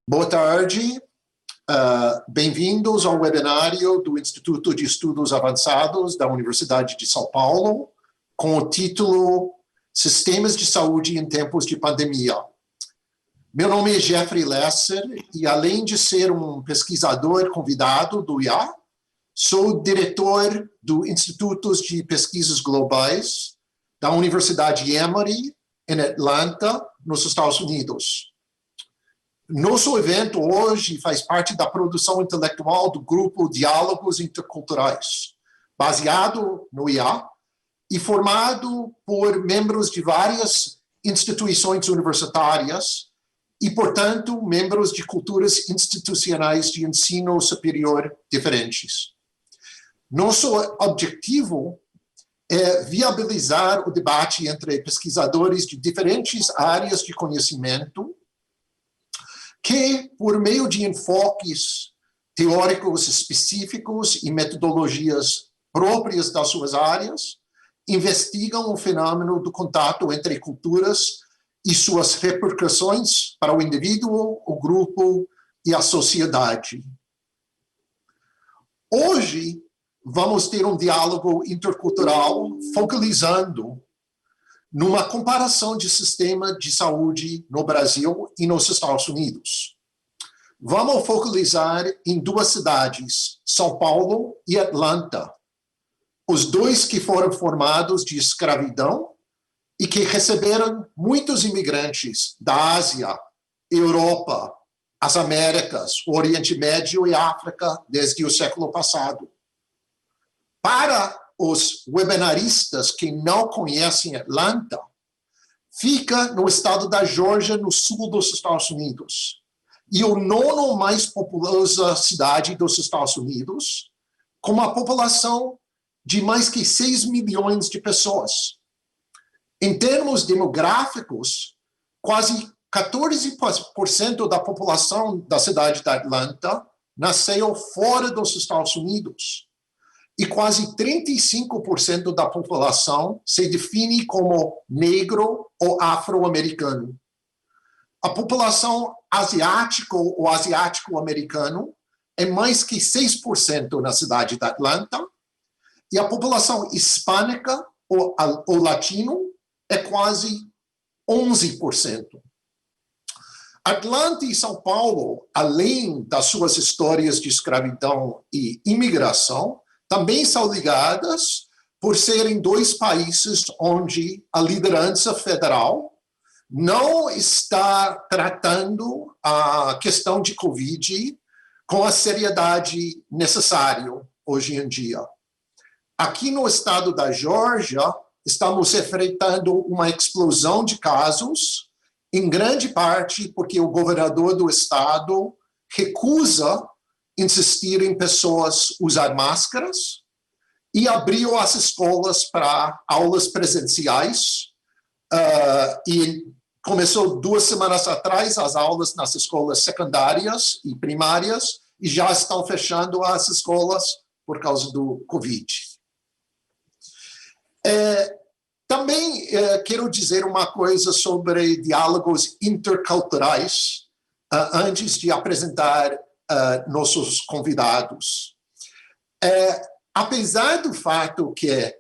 Boa tarde, bem-vindos ao webinário do Instituto de Estudos Avançados da Universidade de São Paulo, com o título Sistemas de Saúde em Tempos de Pandemia. Meu nome é Jeffrey Lesser e, além de ser um pesquisador convidado do IA, sou diretor do Instituto de Pesquisas Globais da Universidade Emory, em Atlanta, nos Estados Unidos. Nosso evento hoje faz parte da produção intelectual do grupo Diálogos Interculturais, baseado no IA e formado por membros de várias instituições universitárias e, portanto, membros de culturas institucionais de ensino superior diferentes. Nosso objetivo é viabilizar o debate entre pesquisadores de diferentes áreas de conhecimento que, por meio de enfoques teóricos específicos e metodologias próprias das suas áreas, investigam o fenômeno do contato entre culturas e suas repercussões para o indivíduo, o grupo e a sociedade. Hoje, vamos ter um diálogo intercultural focalizando numa comparação de sistema de saúde no Brasil e nos Estados Unidos. Vamos focalizar em duas cidades, São Paulo e Atlanta, os dois que foram formados de escravidão e que receberam muitos imigrantes da Ásia, Europa, as Américas, o Oriente Médio e África desde o século passado. Para os webinaristas que não conhecem Atlanta, fica no estado da Geórgia, no sul dos Estados Unidos, e o nono mais populosa cidade dos Estados Unidos, com uma população de mais que 6 milhões de pessoas. Em termos demográficos, quase 14% da população da cidade de Atlanta nasceu fora dos Estados Unidos. E quase 35% da população se define como negro ou afro-americano. A população asiática ou asiático-americano é mais que 6% na cidade de Atlanta, e a população hispânica ou latino é quase 11%. Atlanta e São Paulo, além das suas histórias de escravidão e imigração, também são ligadas por serem dois países onde a liderança federal não está tratando a questão de Covid com a seriedade necessária hoje em dia. Aqui no estado da Geórgia, estamos enfrentando uma explosão de casos, em grande parte porque o governador do estado recusa insistir em pessoas usar máscaras e abriu as escolas para aulas presenciais. E começou 2 semanas atrás as aulas nas escolas secundárias e primárias e já estão fechando as escolas por causa do Covid. Também quero dizer uma coisa sobre diálogos interculturais antes de apresentar nossos convidados. Apesar do fato que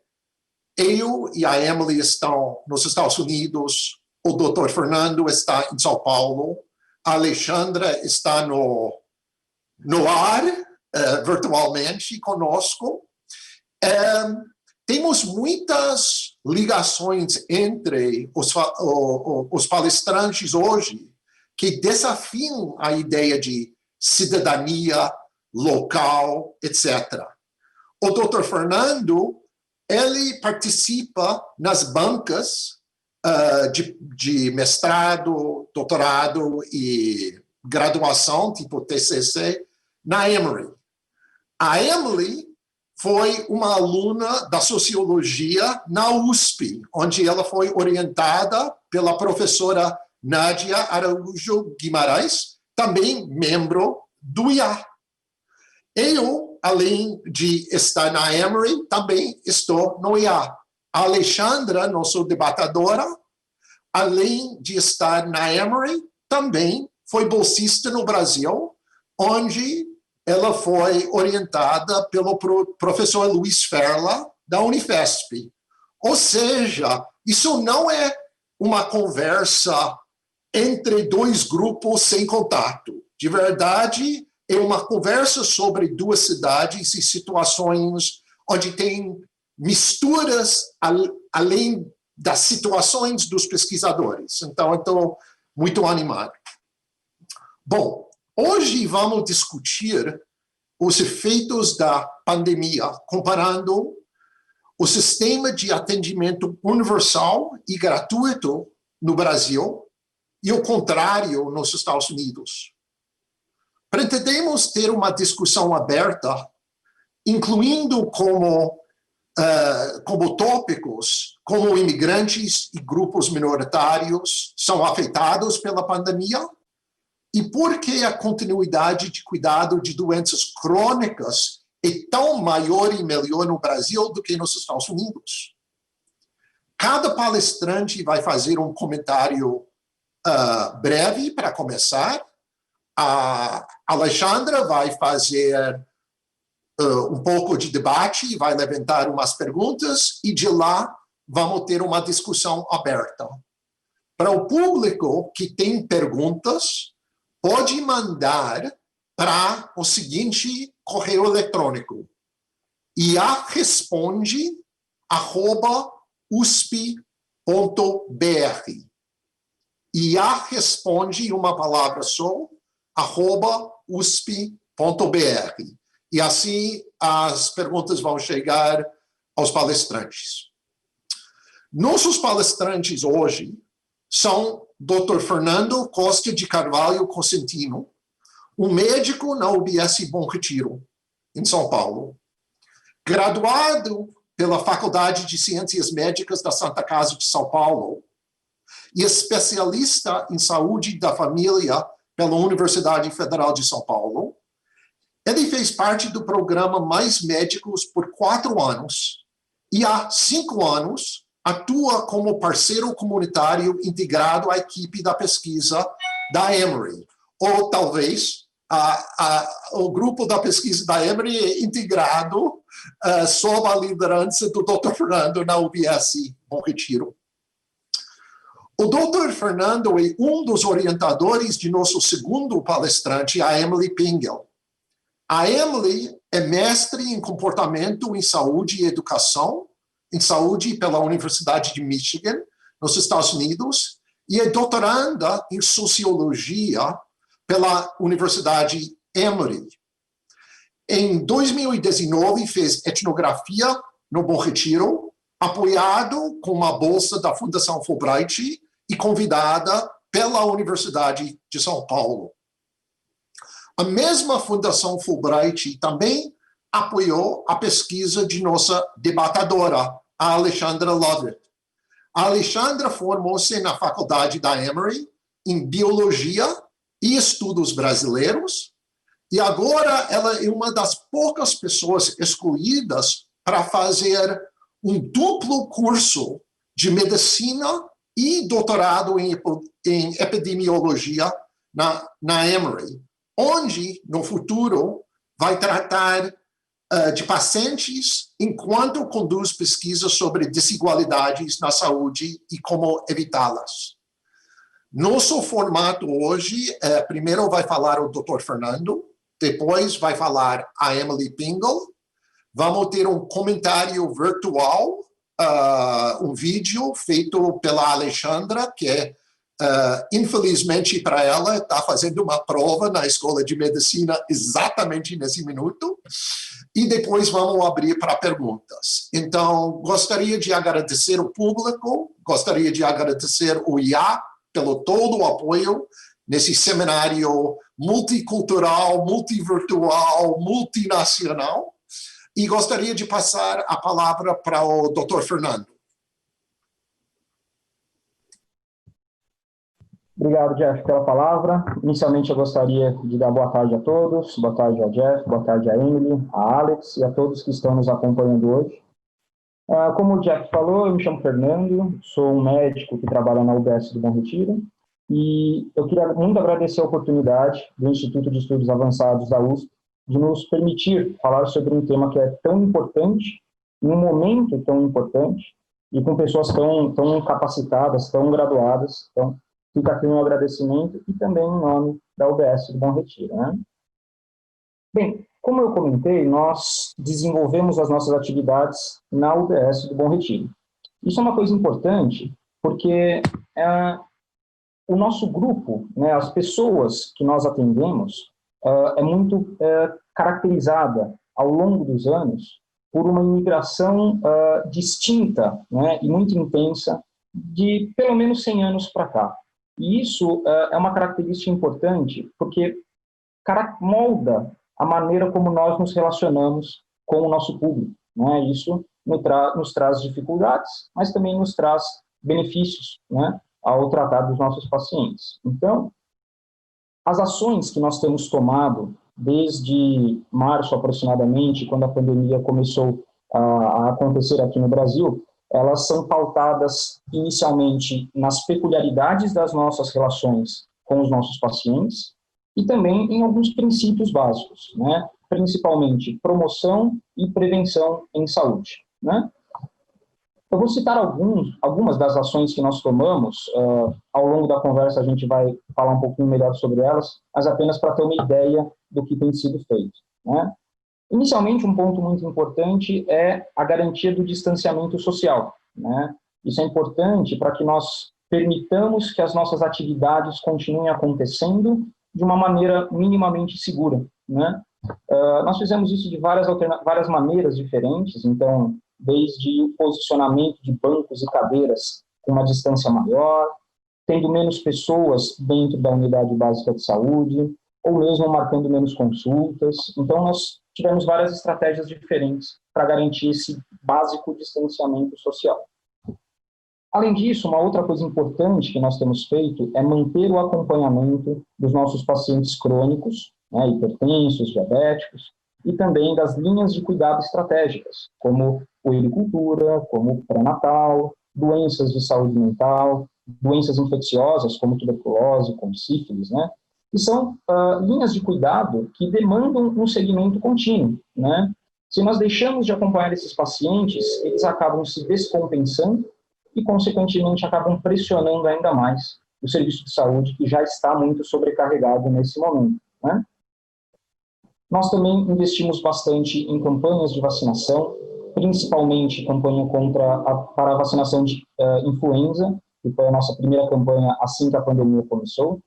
eu e a Emily estão nos Estados Unidos, o Dr. Fernando está em São Paulo, a Alexandra está no ar, virtualmente conosco, temos muitas ligações entre os palestrantes hoje que desafiam a ideia de cidadania local, etc. O Dr. Fernando, ele participa nas bancas de mestrado, doutorado e graduação, tipo TCC, na Emory. A Emily foi uma aluna da sociologia na USP, onde ela foi orientada pela professora Nádia Araújo Guimarães, também membro do IA. Eu, além de estar na Emory, também estou no IA. A Alexandra, nossa debatedora, além de estar na Emory, também foi bolsista no Brasil, onde ela foi orientada pelo professor Luiz Ferla, da Unifesp. Ou seja, isso não é uma conversa entre dois grupos sem contato. De verdade, é uma conversa sobre duas cidades e situações onde tem misturas além das situações dos pesquisadores. Então, eu estou muito animado. Bom, hoje vamos discutir os efeitos da pandemia, comparando o sistema de atendimento universal e gratuito no Brasil e o contrário nos Estados Unidos. Pretendemos ter uma discussão aberta, incluindo como tópicos como imigrantes e grupos minoritários são afetados pela pandemia e por que a continuidade de cuidado de doenças crônicas é tão maior e melhor no Brasil do que nos Estados Unidos. Cada palestrante vai fazer um comentário breve para começar. A Alexandra vai fazer um pouco de debate e vai levantar umas perguntas e de lá vamos ter uma discussão aberta. Para o público que tem perguntas, pode mandar para o seguinte correio eletrônico: iaresponde@usp.br. Responde uma palavra só, @usp.br. E assim as perguntas vão chegar aos palestrantes. Nossos palestrantes hoje são Dr. Fernando Costa de Carvalho Cosentino, um médico na UBS Bom Retiro, em São Paulo, graduado pela Faculdade de Ciências Médicas da Santa Casa de São Paulo e especialista em saúde da família pela Universidade Federal de São Paulo. Ele fez parte do programa Mais Médicos por 4 anos e há 5 anos atua como parceiro comunitário integrado à equipe da pesquisa da Emory. Ou talvez o grupo da pesquisa da Emory é integrado sob a liderança do Dr. Fernando na UBS Bom Retiro. O Dr. Fernando é um dos orientadores de nosso segundo palestrante, a Emily Pingel. A Emily é mestre em comportamento em saúde e educação, em saúde pela Universidade de Michigan, nos Estados Unidos, e é doutoranda em sociologia pela Universidade Emory. Em 2019, fez etnografia no Bom Retiro, apoiado com uma bolsa da Fundação Fulbright e convidada pela Universidade de São Paulo. A mesma Fundação Fulbright também apoiou a pesquisa de nossa debatadora, a Alexandra Lovett. A Alexandra formou-se na Faculdade da Emory em Biologia e Estudos Brasileiros, e agora ela é uma das poucas pessoas escolhidas para fazer um duplo curso de medicina e doutorado em epidemiologia na Emory, onde, no futuro, vai tratar de pacientes enquanto conduz pesquisas sobre desigualdades na saúde e como evitá-las. Nosso formato hoje, primeiro vai falar o Dr. Fernando, depois vai falar a Emily Pingel, vamos ter um comentário virtual, um vídeo feito pela Alexandra, que infelizmente para ela está fazendo uma prova na Escola de Medicina exatamente nesse minuto, e depois vamos abrir para perguntas. Então, gostaria de agradecer o público, gostaria de agradecer o IA pelo todo o apoio nesse seminário multicultural, multivirtual, multinacional, e gostaria de passar a palavra para o Dr. Fernando. Obrigado, Jeff, pela palavra. Inicialmente, eu gostaria de dar boa tarde a todos. Boa tarde ao Jeff, boa tarde a Emily, a Alex e a todos que estão nos acompanhando hoje. Como o Jeff falou, eu me chamo Fernando, sou um médico que trabalha na UBS do Bom Retiro E eu queria muito agradecer a oportunidade do Instituto de Estudos Avançados da USP de nos permitir falar sobre um tema que é tão importante, em um momento tão importante, e com pessoas tão capacitadas, tão graduadas. Então, fica aqui um agradecimento e também em nome da UBS do Bom Retiro, né? Bem, como eu comentei, nós desenvolvemos as nossas atividades na UBS do Bom Retiro. Isso é uma coisa importante, porque o nosso grupo, né, as pessoas que nós atendemos, é muito caracterizada ao longo dos anos por uma imigração distinta, né, e muito intensa de pelo menos 100 anos para cá. E isso é uma característica importante porque molda a maneira como nós nos relacionamos com o nosso público, né? Isso nos traz dificuldades, mas também nos traz benefícios, né, ao tratar dos nossos pacientes. Então, as ações que nós temos tomado desde março aproximadamente, quando a pandemia começou a acontecer aqui no Brasil, elas são pautadas inicialmente nas peculiaridades das nossas relações com os nossos pacientes e também em alguns princípios básicos, né? Principalmente promoção e prevenção em saúde, né? Eu vou citar algumas das ações que nós tomamos. Ao longo da conversa a gente vai falar um pouquinho melhor sobre elas, mas apenas para ter uma ideia do que tem sido feito, né? Inicialmente, um ponto muito importante é a garantia do distanciamento social, né? Isso é importante para que nós permitamos que as nossas atividades continuem acontecendo de uma maneira minimamente segura, né? Nós fizemos isso de várias maneiras diferentes, então, desde o posicionamento de bancos e cadeiras com uma distância maior, tendo menos pessoas dentro da unidade básica de saúde, ou mesmo marcando menos consultas. Então, nós tivemos várias estratégias diferentes para garantir esse básico distanciamento social. Além disso, uma outra coisa importante que nós temos feito é manter o acompanhamento dos nossos pacientes crônicos, né, hipertensos, diabéticos, e também das linhas de cuidado estratégicas, como puericultura, como pré-natal, doenças de saúde mental, doenças infecciosas, como tuberculose, como sífilis, né? Que são linhas de cuidado que demandam um segmento contínuo, né? Se nós deixamos de acompanhar esses pacientes, eles acabam se descompensando e, consequentemente, acabam pressionando ainda mais o serviço de saúde, que já está muito sobrecarregado nesse momento, né? Nós também investimos bastante em campanhas de vacinação, principalmente campanha para a vacinação de influenza, que foi a nossa primeira campanha assim que a pandemia começou,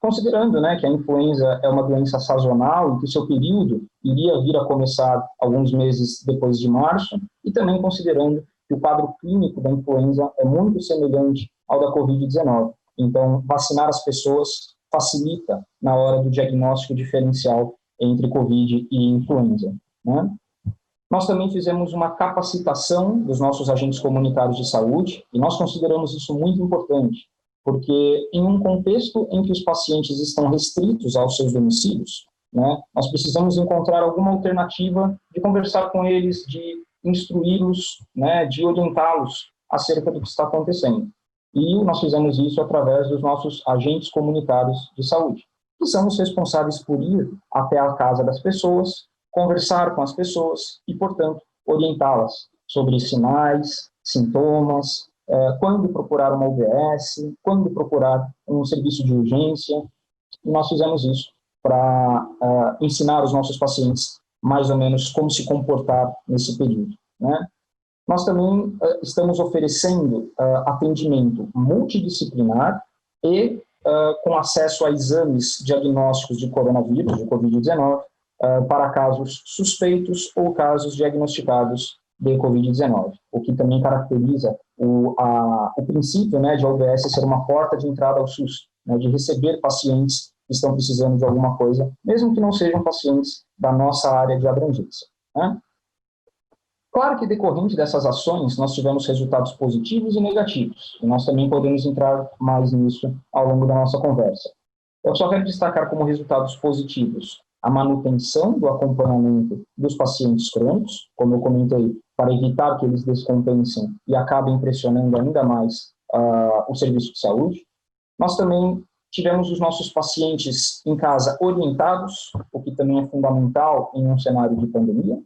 considerando, né, que a influenza é uma doença sazonal e que seu período iria vir a começar alguns meses depois de março, e também considerando que o quadro clínico da influenza é muito semelhante ao da Covid-19. Então, vacinar as pessoas facilita na hora do diagnóstico diferencial entre Covid e influenza, né? Nós também fizemos uma capacitação dos nossos agentes comunitários de saúde, e nós consideramos isso muito importante, porque em um contexto em que os pacientes estão restritos aos seus domicílios, né, nós precisamos encontrar alguma alternativa de conversar com eles, de instruí-los, né, de orientá-los acerca do que está acontecendo. E nós fizemos isso através dos nossos agentes comunitários de saúde, que são os responsáveis por ir até a casa das pessoas, conversar com as pessoas e, portanto, orientá-las sobre sinais, sintomas, quando procurar uma UBS, quando procurar um serviço de urgência. E nós fizemos isso para ensinar os nossos pacientes mais ou menos como se comportar nesse período, né? Nós também estamos oferecendo atendimento multidisciplinar e com acesso a exames diagnósticos de coronavírus, de Covid-19, para casos suspeitos ou casos diagnosticados de Covid-19, o que também caracteriza o princípio, né, de a UBS ser uma porta de entrada ao SUS, né, de receber pacientes que estão precisando de alguma coisa, mesmo que não sejam pacientes da nossa área de abrangência, né? Claro que, decorrente dessas ações, nós tivemos resultados positivos e negativos, e nós também podemos entrar mais nisso ao longo da nossa conversa. Eu só quero destacar como resultados positivos a manutenção do acompanhamento dos pacientes crônicos, como eu comentei, para evitar que eles descompensem e acabem pressionando ainda mais o serviço de saúde. Nós também tivemos os nossos pacientes em casa orientados, o que também é fundamental em um cenário de pandemia,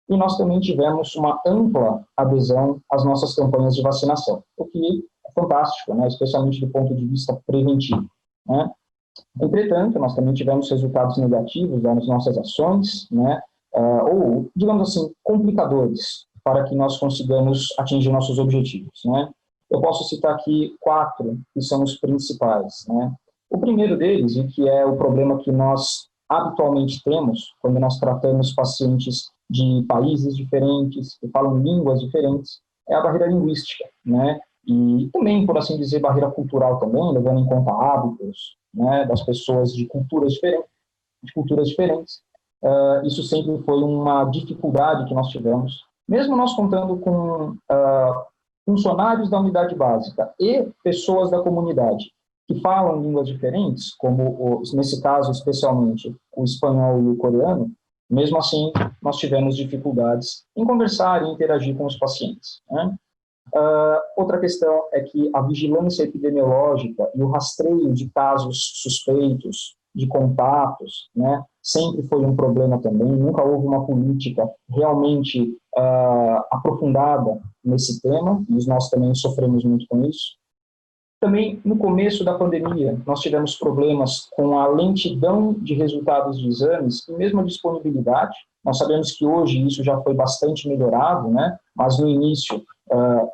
e nós também tivemos uma ampla adesão às nossas campanhas de vacinação, o que é fantástico, né? Especialmente do ponto de vista preventivo, né? Entretanto, nós também tivemos resultados negativos nas nossas ações, né? Ou, digamos assim, complicadores para que nós consigamos atingir nossos objetivos, né? Eu posso citar aqui 4 que são os principais, né? O primeiro deles, e que é o problema que nós habitualmente temos quando nós tratamos pacientes de países diferentes, que falam línguas diferentes, é a barreira linguística, né? E também, por assim dizer, barreira cultural também, levando em conta hábitos, né, das pessoas de culturas diferentes. Isso sempre foi uma dificuldade que nós tivemos, mesmo nós contando com funcionários da unidade básica e pessoas da comunidade que falam línguas diferentes, como nesse caso especialmente o espanhol e o coreano. Mesmo assim, nós tivemos dificuldades em conversar e interagir com os pacientes, né? Outra questão é que a vigilância epidemiológica e o rastreio de casos suspeitos, de contatos, né, sempre foi um problema também. Nunca houve uma política realmente aprofundada nesse tema, e nós também sofremos muito com isso. Também, no começo da pandemia, nós tivemos problemas com a lentidão de resultados de exames e mesmo a disponibilidade. Nós sabemos que hoje isso já foi bastante melhorado, né? Mas no início,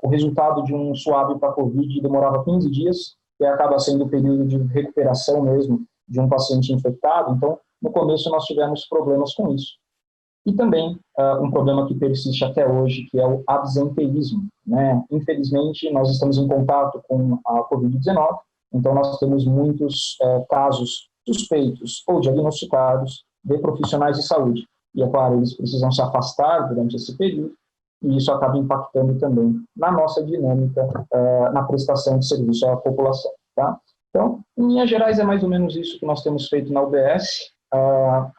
o resultado de um swab para Covid demorava 15 dias, que acaba sendo o período de recuperação mesmo de um paciente infectado. Então, no começo, nós tivemos problemas com isso. E também um problema que persiste até hoje, que é o absenteísmo, né? Infelizmente, nós estamos em contato com a Covid-19, então nós temos muitos casos suspeitos ou diagnosticados de profissionais de saúde. E, é claro, eles precisam se afastar durante esse período, e isso acaba impactando também na nossa dinâmica, na prestação de serviço à população, tá? Então, em linhas gerais, é mais ou menos isso que nós temos feito na UBS.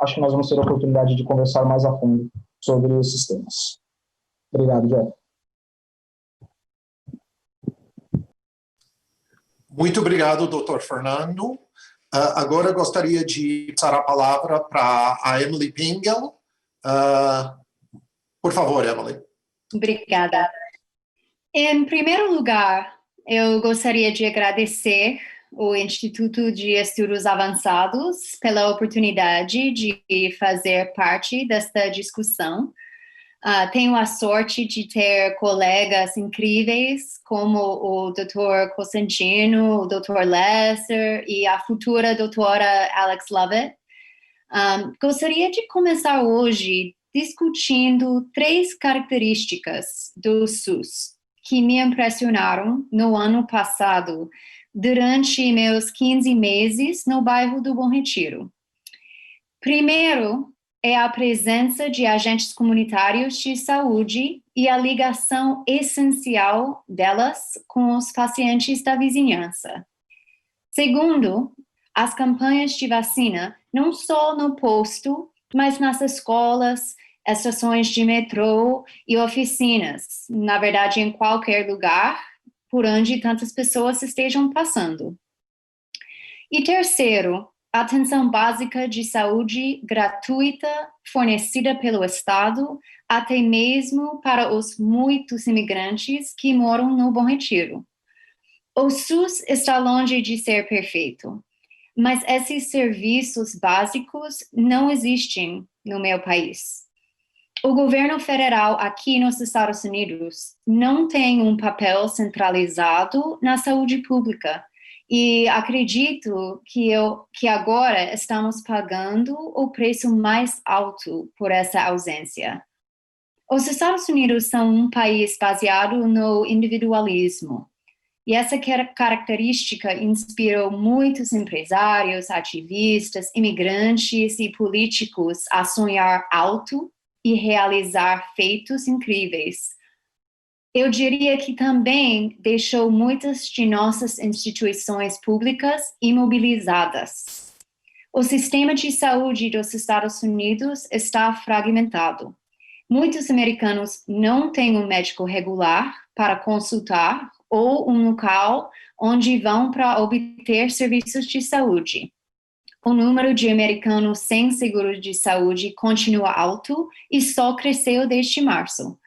Acho que nós vamos ter a oportunidade de conversar mais a fundo sobre esses temas. Obrigado, Jeff. Muito obrigado, Dr. Fernando. Agora eu gostaria de passar a palavra para a Emily Pingel. Por favor, Emily. Obrigada. Em primeiro lugar, eu gostaria de agradecer o Instituto de Estudos Avançados pela oportunidade de fazer parte desta discussão. Tenho a sorte de ter colegas incríveis como o Dr. Cosentino, o Dr. Lesser e a futura doutora Alex Lovett. Gostaria de começar hoje discutindo 3 características do SUS que me impressionaram no ano passado, durante meus 15 meses no bairro do Bom Retiro. Primeiro, é a presença de agentes comunitários de saúde e a ligação essencial delas com os pacientes da vizinhança. Segundo, as campanhas de vacina, não só no posto, mas nas escolas, estações de metrô e oficinas, na verdade, em qualquer lugar por onde tantas pessoas estejam passando. E terceiro, atenção básica de saúde gratuita fornecida pelo Estado, até mesmo para os muitos imigrantes que moram no Bom Retiro. O SUS está longe de ser perfeito, mas esses serviços básicos não existem no meu país. O governo federal aqui nos Estados Unidos não tem um papel centralizado na saúde pública e acredito que agora estamos pagando o preço mais alto por essa ausência. Os Estados Unidos são um país baseado no individualismo e essa característica inspirou muitos empresários, ativistas, imigrantes e políticos a sonhar alto e realizar feitos incríveis. Eu diria que também deixou muitas de nossas instituições públicas imobilizadas. O sistema de saúde dos Estados Unidos está fragmentado. Muitos americanos não têm um médico regular para consultar ou um local onde vão para obter serviços de saúde. O número de americanos sem seguro de saúde continua alto e só cresceu desde março.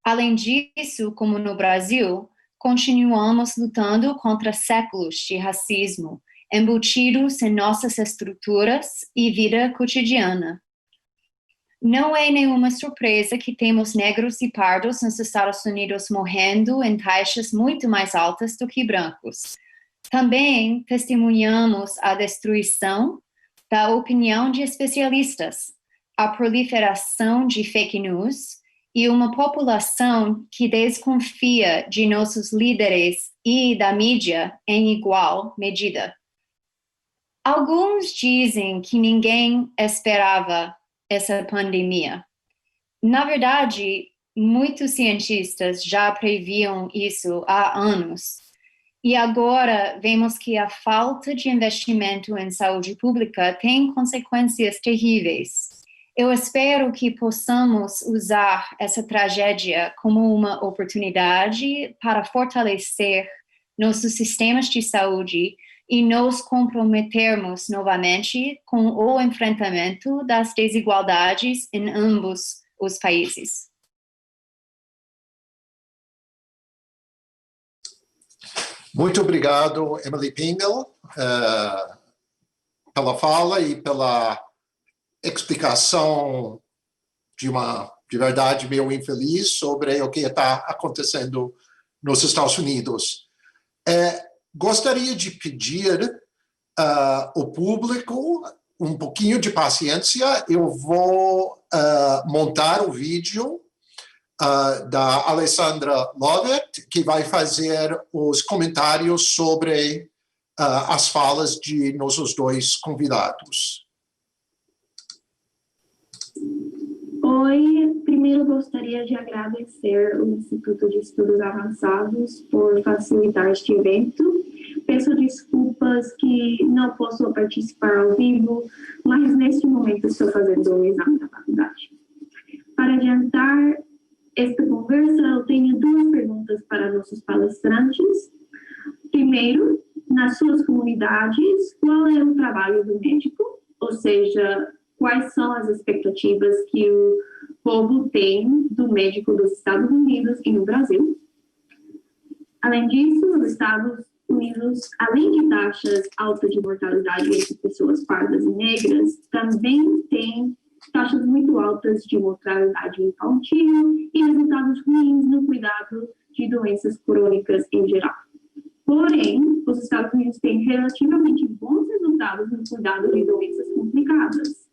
Além disso, como no Brasil, continuamos lutando contra séculos de racismo embutidos em nossas estruturas e vida cotidiana. Não é nenhuma surpresa que temos negros e pardos nos Estados Unidos morrendo em taxas muito mais altas do que brancos. Também testemunhamos a destruição da opinião de especialistas, a proliferação de fake news e uma população que desconfia de nossos líderes e da mídia em igual medida. Alguns dizem que ninguém esperava essa pandemia. Na verdade, muitos cientistas já previam isso há anos. E agora vemos que a falta de investimento em saúde pública tem consequências terríveis. Eu espero que possamos usar essa tragédia como uma oportunidade para fortalecer nossos sistemas de saúde e nos comprometermos novamente com o enfrentamento das desigualdades em ambos os países. Muito obrigado, Emily Pingel, pela fala e pela explicação de verdade meio infeliz sobre o que está acontecendo nos Estados Unidos. Gostaria de pedir ao público um pouquinho de paciência. Eu vou montar o vídeo da Alessandra Lovett, que vai fazer os comentários sobre as falas de nossos dois convidados. Oi, primeiro gostaria de agradecer o Instituto de Estudos Avançados por facilitar este evento. Peço desculpas que não posso participar ao vivo, mas neste momento estou fazendo o exame da faculdade. Para adiantar esta conversa, eu tenho duas perguntas para nossos palestrantes. Primeiro, nas suas comunidades, qual é o trabalho do médico? Ou seja, quais são as expectativas que o povo tem do médico dos Estados Unidos e no Brasil? Além disso, os Estados Unidos, além de taxas altas de mortalidade entre pessoas pardas e negras, também tem taxas muito altas de mortalidade infantil e resultados ruins no cuidado de doenças crônicas em geral. Porém, os Estados Unidos têm relativamente bons resultados no cuidado de doenças complicadas.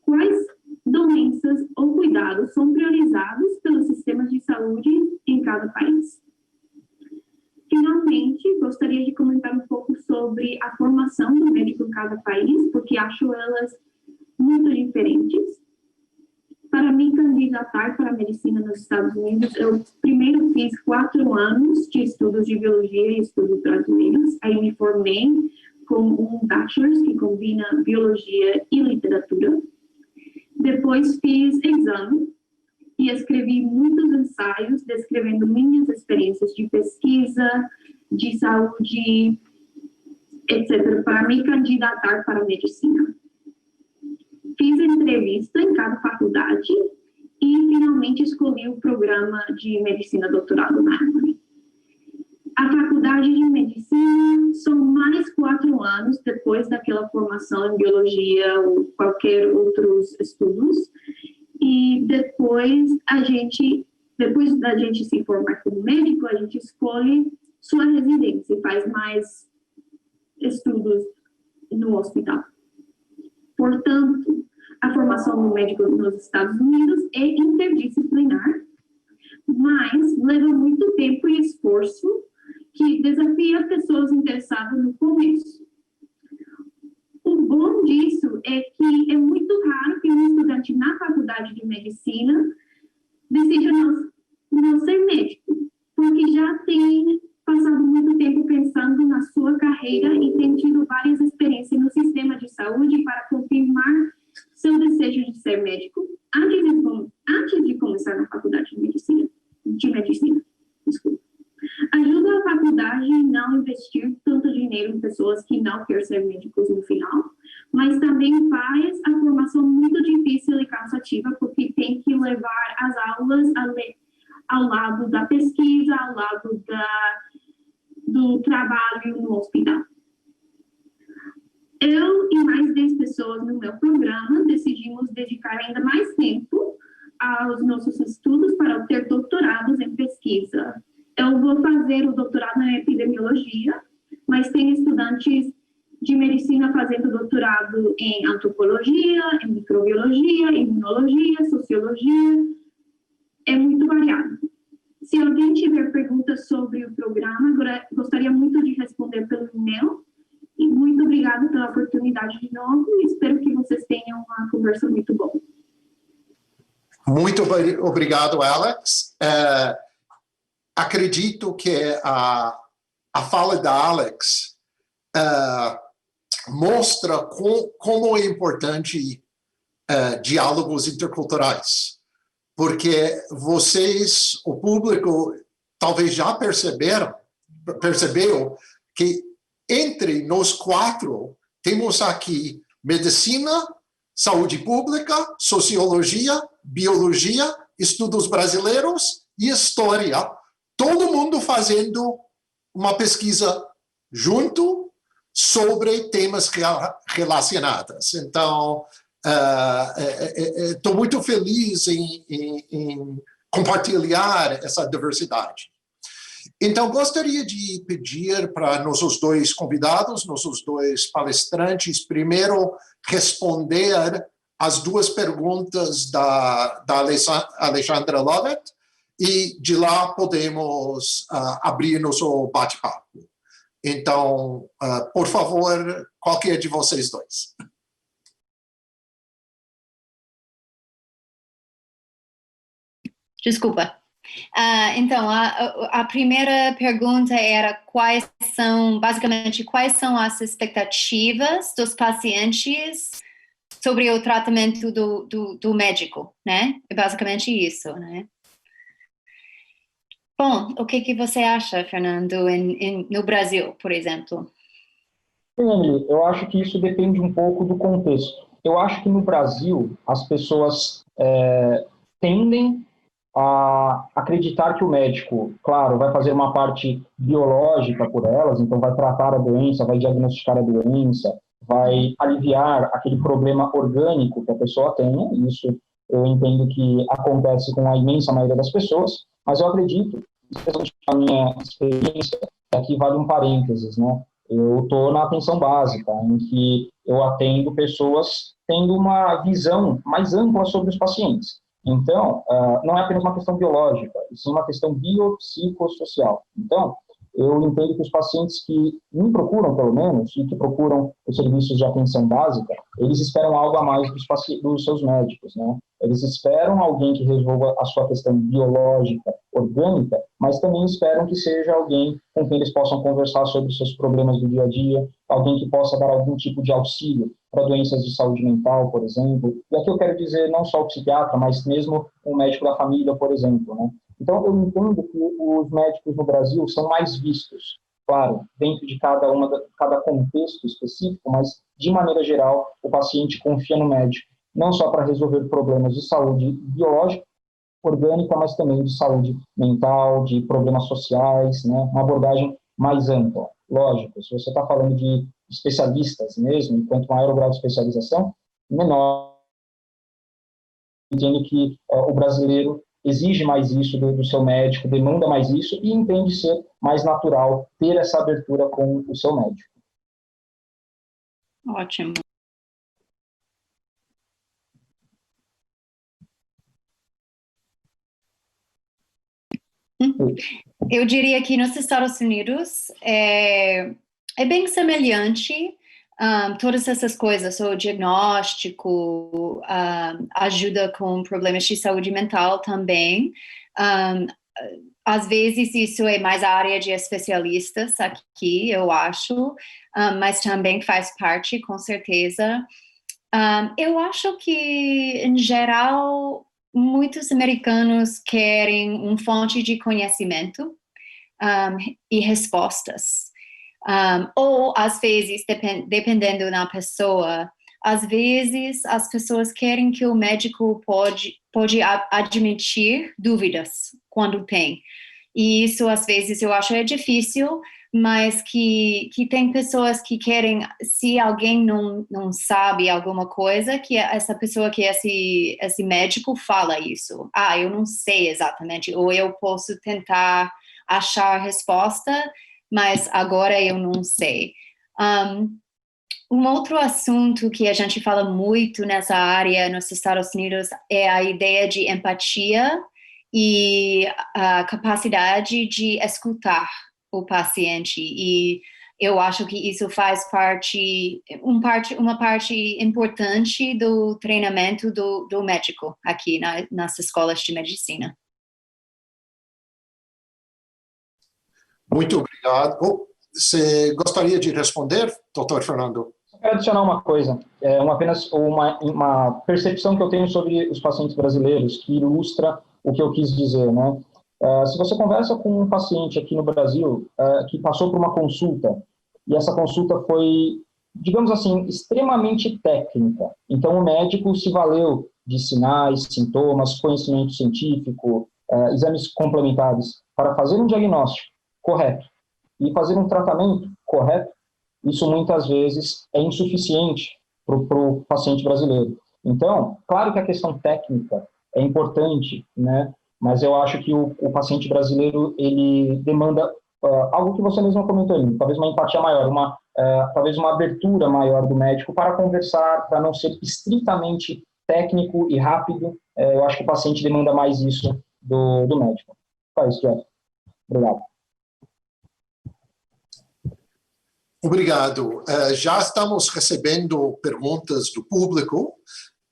Quais doenças ou cuidados são priorizados pelos sistemas de saúde em cada país? Finalmente, gostaria de comentar um pouco sobre a formação do médico em cada país, porque acho elas muito diferentes. Para me candidatar para a medicina nos Estados Unidos, eu primeiro fiz 4 anos de estudos de biologia e estudos brasileiros. Aí me formei com um bachelor's que combina biologia e literatura. Depois fiz exame e escrevi muitos ensaios descrevendo minhas experiências de pesquisa, de saúde, etc., para me candidatar para a medicina. Fiz entrevista em cada faculdade e finalmente escolhi o programa de medicina doutorado na Emory. A faculdade de medicina são mais 4 anos depois daquela formação em biologia ou qualquer outros estudos. E depois da gente se formar como médico, a gente escolhe sua residência e faz mais estudos no hospital. Portanto, a formação do médico nos Estados Unidos é interdisciplinar, mas leva muito tempo e esforço que desafia pessoas interessadas no começo. O bom disso é que é muito raro que um estudante na faculdade de medicina decida não ser médico, porque já tem passado muito tempo pensando na sua carreira e tem tido várias experiências no sistema de saúde para confirmar seu desejo de ser médico antes de começar na faculdade de medicina. Desculpa. Ajuda coragem em não investir tanto dinheiro em pessoas que não querem ser médicos no final, mas também faz a formação muito difícil e cansativa, porque tem que levar as aulas ao lado da pesquisa, ao lado do trabalho no hospital. Eu e mais 10 pessoas no meu programa decidimos dedicar ainda mais tempo aos nossos estudos para obter doutorados em pesquisa. Eu vou fazer o doutorado em epidemiologia, mas tem estudantes de medicina fazendo doutorado em antropologia, em microbiologia, imunologia, sociologia. É muito variado. Se alguém tiver perguntas sobre o programa, gostaria muito de responder pelo e-mail. E muito obrigada pela oportunidade de novo e espero que vocês tenham uma conversa muito boa. Muito obrigado, Alex. Acredito que a fala da Alex mostra como é importante diálogos interculturais, porque vocês, o público, talvez já percebeu que entre nós quatro temos aqui medicina, saúde pública, sociologia, biologia, estudos brasileiros e história. Todo mundo fazendo uma pesquisa junto sobre temas relacionados. Então, estou muito feliz em compartilhar essa diversidade. Então, gostaria de pedir para nossos dois convidados, nossos dois palestrantes, primeiro responder as duas perguntas da Alexandra Lovett, e de lá podemos abrir nosso bate-papo. Então, por favor, qualquer de vocês dois. Desculpa. Então, a primeira pergunta era quais são as expectativas dos pacientes sobre o tratamento do médico, né? É basicamente isso, né? Bom, o que você acha, Fernando, no Brasil, por exemplo? Emily, eu acho que isso depende um pouco do contexto. Eu acho que no Brasil as pessoas tendem a acreditar que o médico, claro, vai fazer uma parte biológica por elas, então vai tratar a doença, vai diagnosticar a doença, vai aliviar aquele problema orgânico que a pessoa tenha. Isso eu entendo que acontece com a imensa maioria das pessoas, mas eu acredito, especialmente a minha experiência, aqui vale um parênteses, né? Eu estou na atenção básica, em que eu atendo pessoas tendo uma visão mais ampla sobre os pacientes. Então, não é apenas uma questão biológica, e sim uma questão biopsicossocial. Então, eu entendo que os pacientes que me procuram, pelo menos, e que procuram os serviços de atenção básica, eles esperam algo a mais dos seus médicos, né? Eles esperam alguém que resolva a sua questão biológica, orgânica, mas também esperam que seja alguém com quem eles possam conversar sobre os seus problemas do dia a dia, alguém que possa dar algum tipo de auxílio para doenças de saúde mental, por exemplo. E aqui eu quero dizer não só o psiquiatra, mas mesmo o médico da família, por exemplo, né? Então, eu entendo que os médicos no Brasil são mais vistos, claro, dentro de cada contexto específico, mas, de maneira geral, o paciente confia no médico, não só para resolver problemas de saúde biológica, orgânica, mas também de saúde mental, de problemas sociais, né? Uma abordagem mais ampla. Lógico, se você está falando de especialistas mesmo, e quanto maior o grau de especialização, menor. Entendo que o brasileiro exige mais isso do seu médico, demanda mais isso e entende ser mais natural ter essa abertura com o seu médico. Ótimo. Eu diria que nos Estados Unidos é bem semelhante. Todas essas coisas, o diagnóstico, ajuda com problemas de saúde mental também. Às vezes isso é mais a área de especialistas aqui, eu acho, mas também faz parte, com certeza. Eu acho que, em geral, muitos americanos querem uma fonte de conhecimento. e respostas. Ou, às vezes, dependendo da pessoa, às vezes as pessoas querem que o médico pode admitir dúvidas quando tem. E isso, às vezes, eu acho difícil, mas que tem pessoas que querem, se alguém não sabe alguma coisa, que essa pessoa, que esse médico fala isso. Eu não sei exatamente, ou eu posso tentar achar a resposta, mas agora eu não sei. Um outro assunto que a gente fala muito nessa área nos Estados Unidos é a ideia de empatia e a capacidade de escutar o paciente. E eu acho que isso faz uma parte importante do treinamento do médico aqui nas escolas de medicina. Muito obrigado. Você gostaria de responder, doutor Fernando? Quero adicionar uma coisa, apenas uma percepção que eu tenho sobre os pacientes brasileiros, que ilustra o que eu quis dizer, né? Se você conversa com um paciente aqui no Brasil que passou por uma consulta, e essa consulta foi, digamos assim, extremamente técnica, então o médico se valeu de sinais, sintomas, conhecimento científico, exames complementares, para fazer um diagnóstico correto e fazer um tratamento correto, isso muitas vezes é insuficiente para o paciente brasileiro. Então, claro que a questão técnica é importante, né? Mas eu acho que o paciente brasileiro, ele demanda algo que você mesmo comentou ali, talvez uma empatia maior, talvez uma abertura maior do médico para conversar, para não ser estritamente técnico e rápido. Eu acho que o paciente demanda mais isso do médico. Faz, Jeff. Obrigado. Obrigado. Já estamos recebendo perguntas do público,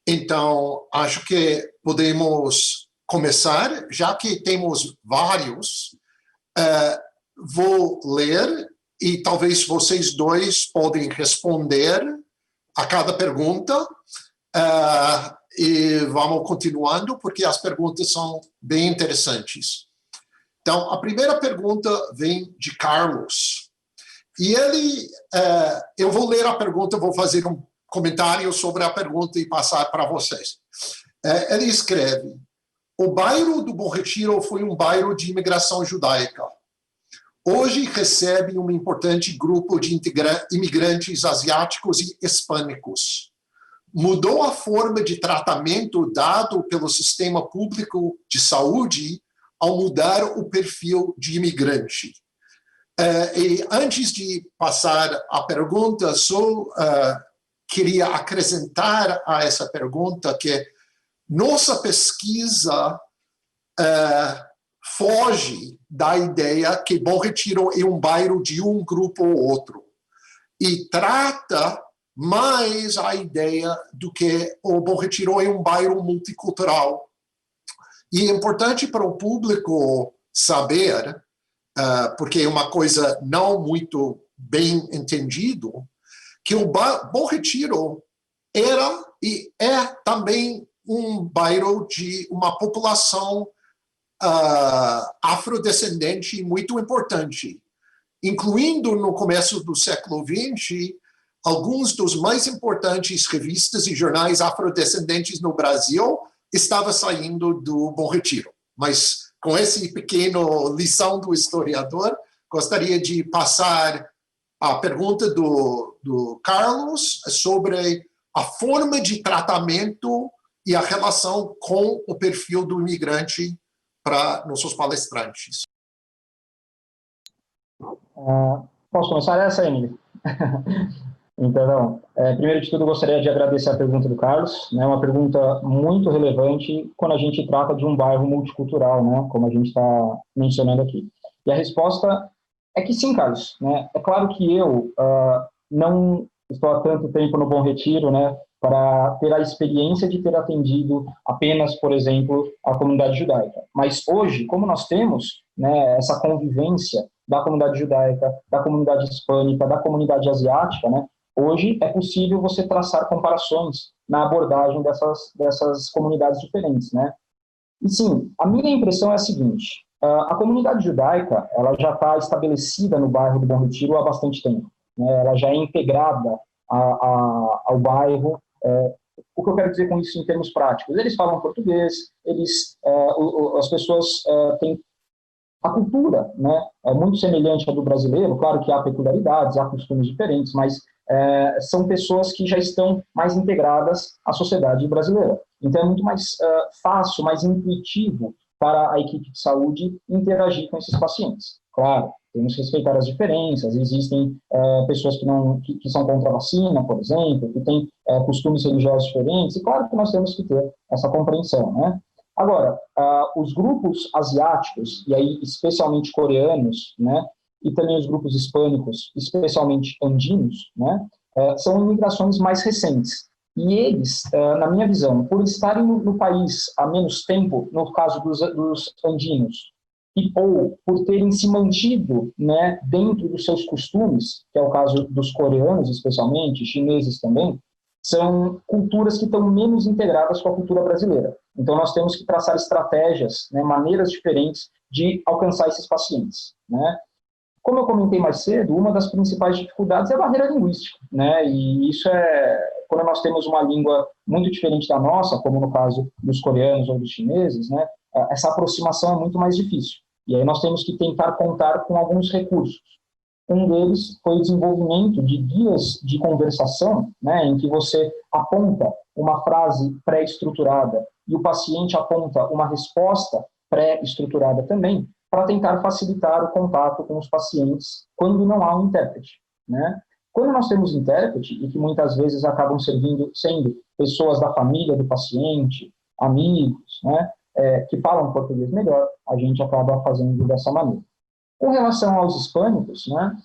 então acho que podemos começar, já que temos vários. Vou ler e talvez vocês dois podem responder a cada pergunta e vamos continuando, porque as perguntas são bem interessantes. Então, a primeira pergunta vem de Carlos. E ele, eu vou ler a pergunta, vou fazer um comentário sobre a pergunta e passar para vocês. Ele escreve: o bairro do Bom Retiro foi um bairro de imigração judaica. Hoje recebe um importante grupo de imigrantes asiáticos e hispânicos. Mudou a forma de tratamento dado pelo sistema público de saúde ao mudar o perfil de imigrante. E antes de passar a pergunta, só queria acrescentar a essa pergunta que nossa pesquisa foge da ideia que Bom Retiro é um bairro de um grupo ou outro e trata mais a ideia do que o Bom Retiro é um bairro multicultural. E é importante para o público saber, porque é uma coisa não muito bem entendido, que o Bom Retiro era e é também um bairro de uma população afrodescendente muito importante, incluindo no começo do século XX, alguns dos mais importantes revistas e jornais afrodescendentes no Brasil estavam saindo do Bom Retiro. Mas com esse pequeno lição do historiador, gostaria de passar a pergunta do Carlos sobre a forma de tratamento e a relação com o perfil do imigrante para nossos palestrantes. Posso começar essa, Emily? Então, primeiro de tudo, gostaria de agradecer a pergunta do Carlos, né, uma pergunta muito relevante quando a gente trata de um bairro multicultural, né, como a gente está mencionando aqui. E a resposta é que sim, Carlos. Né, é claro que eu não estou há tanto tempo no Bom Retiro, né, para ter a experiência de ter atendido apenas, por exemplo, a comunidade judaica. Mas hoje, como nós temos, né, essa convivência da comunidade judaica, da comunidade hispânica, da comunidade asiática, né, hoje é possível você traçar comparações na abordagem dessas comunidades diferentes, né? E sim, a minha impressão é a seguinte: A comunidade judaica, ela já está estabelecida no bairro do Bom Retiro há bastante tempo, né? Ela já é integrada ao bairro. O que eu quero dizer com isso em termos práticos? Eles falam português, as pessoas têm a cultura, né? É muito semelhante à do brasileiro, claro que há peculiaridades, há costumes diferentes, mas são pessoas que já estão mais integradas à sociedade brasileira. Então é muito mais fácil, mais intuitivo para a equipe de saúde interagir com esses pacientes. Claro, temos que respeitar as diferenças, existem pessoas que são contra a vacina, por exemplo, que têm costumes religiosos diferentes, e claro que nós temos que ter essa compreensão, né? Agora, os grupos asiáticos, e aí especialmente coreanos, né, e também os grupos hispânicos, especialmente andinos, né, são imigrações mais recentes. E eles, na minha visão, por estarem no país há menos tempo, no caso dos andinos, ou por terem se mantido, né, dentro dos seus costumes, que é o caso dos coreanos especialmente, chineses também, são culturas que estão menos integradas com a cultura brasileira. Então, nós temos que traçar estratégias, né, maneiras diferentes de alcançar esses pacientes, né? Como eu comentei mais cedo, uma das principais dificuldades é a barreira linguística, né? E isso quando nós temos uma língua muito diferente da nossa, como no caso dos coreanos ou dos chineses, né? Essa aproximação é muito mais difícil. E aí nós temos que tentar contar com alguns recursos. Um deles foi o desenvolvimento de guias de conversação, né, em que você aponta uma frase pré-estruturada e o paciente aponta uma resposta pré-estruturada também, para tentar facilitar o contato com os pacientes quando não há um intérprete, né? Quando nós temos intérprete, e que muitas vezes acabam sendo pessoas da família do paciente, amigos, né, que falam português melhor, a gente acaba fazendo dessa maneira. Com relação aos hispânicos, né,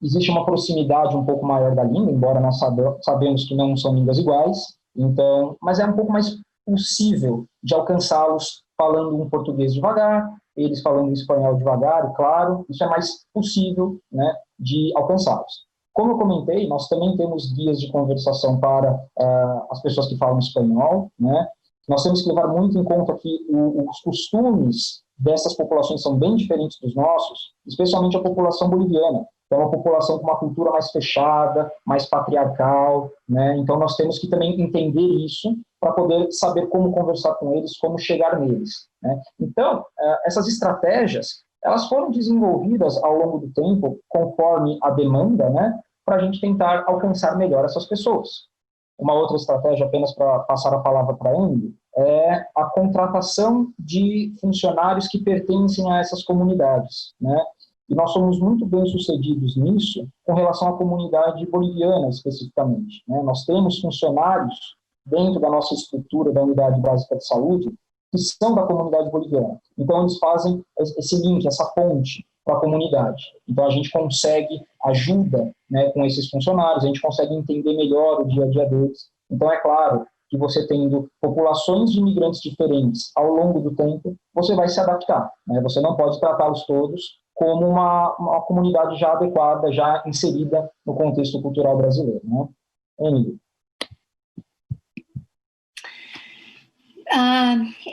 existe uma proximidade um pouco maior da língua, embora nós sabemos que não são línguas iguais, então, mas é um pouco mais possível de alcançá-los falando um português devagar, eles falando espanhol devagar, e claro, isso é mais possível, né, de alcançá-los. Como eu comentei, nós também temos guias de conversação para as pessoas que falam espanhol, né? Nós temos que levar muito em conta que os costumes dessas populações são bem diferentes dos nossos, especialmente a população boliviana. É uma população com uma cultura mais fechada, mais patriarcal, né? Então nós temos que também entender isso para poder saber como conversar com eles, como chegar neles, né? Então, essas estratégias, elas foram desenvolvidas ao longo do tempo, conforme a demanda, né? Para a gente tentar alcançar melhor essas pessoas. Uma outra estratégia, apenas para passar a palavra para a Emily, é a contratação de funcionários que pertencem a essas comunidades, né? E nós somos muito bem-sucedidos nisso com relação à comunidade boliviana, especificamente, né? Nós temos funcionários dentro da nossa estrutura da Unidade Básica de Saúde que são da comunidade boliviana. Então, eles fazem esse link, essa ponte para a comunidade. Então, a gente consegue ajuda, né, com esses funcionários, a gente consegue entender melhor o dia a dia deles. Então, é claro que você tendo populações de imigrantes diferentes ao longo do tempo, você vai se adaptar, né? Você não pode tratá-los todos como uma comunidade já adequada, já inserida no contexto cultural brasileiro, né? Emily.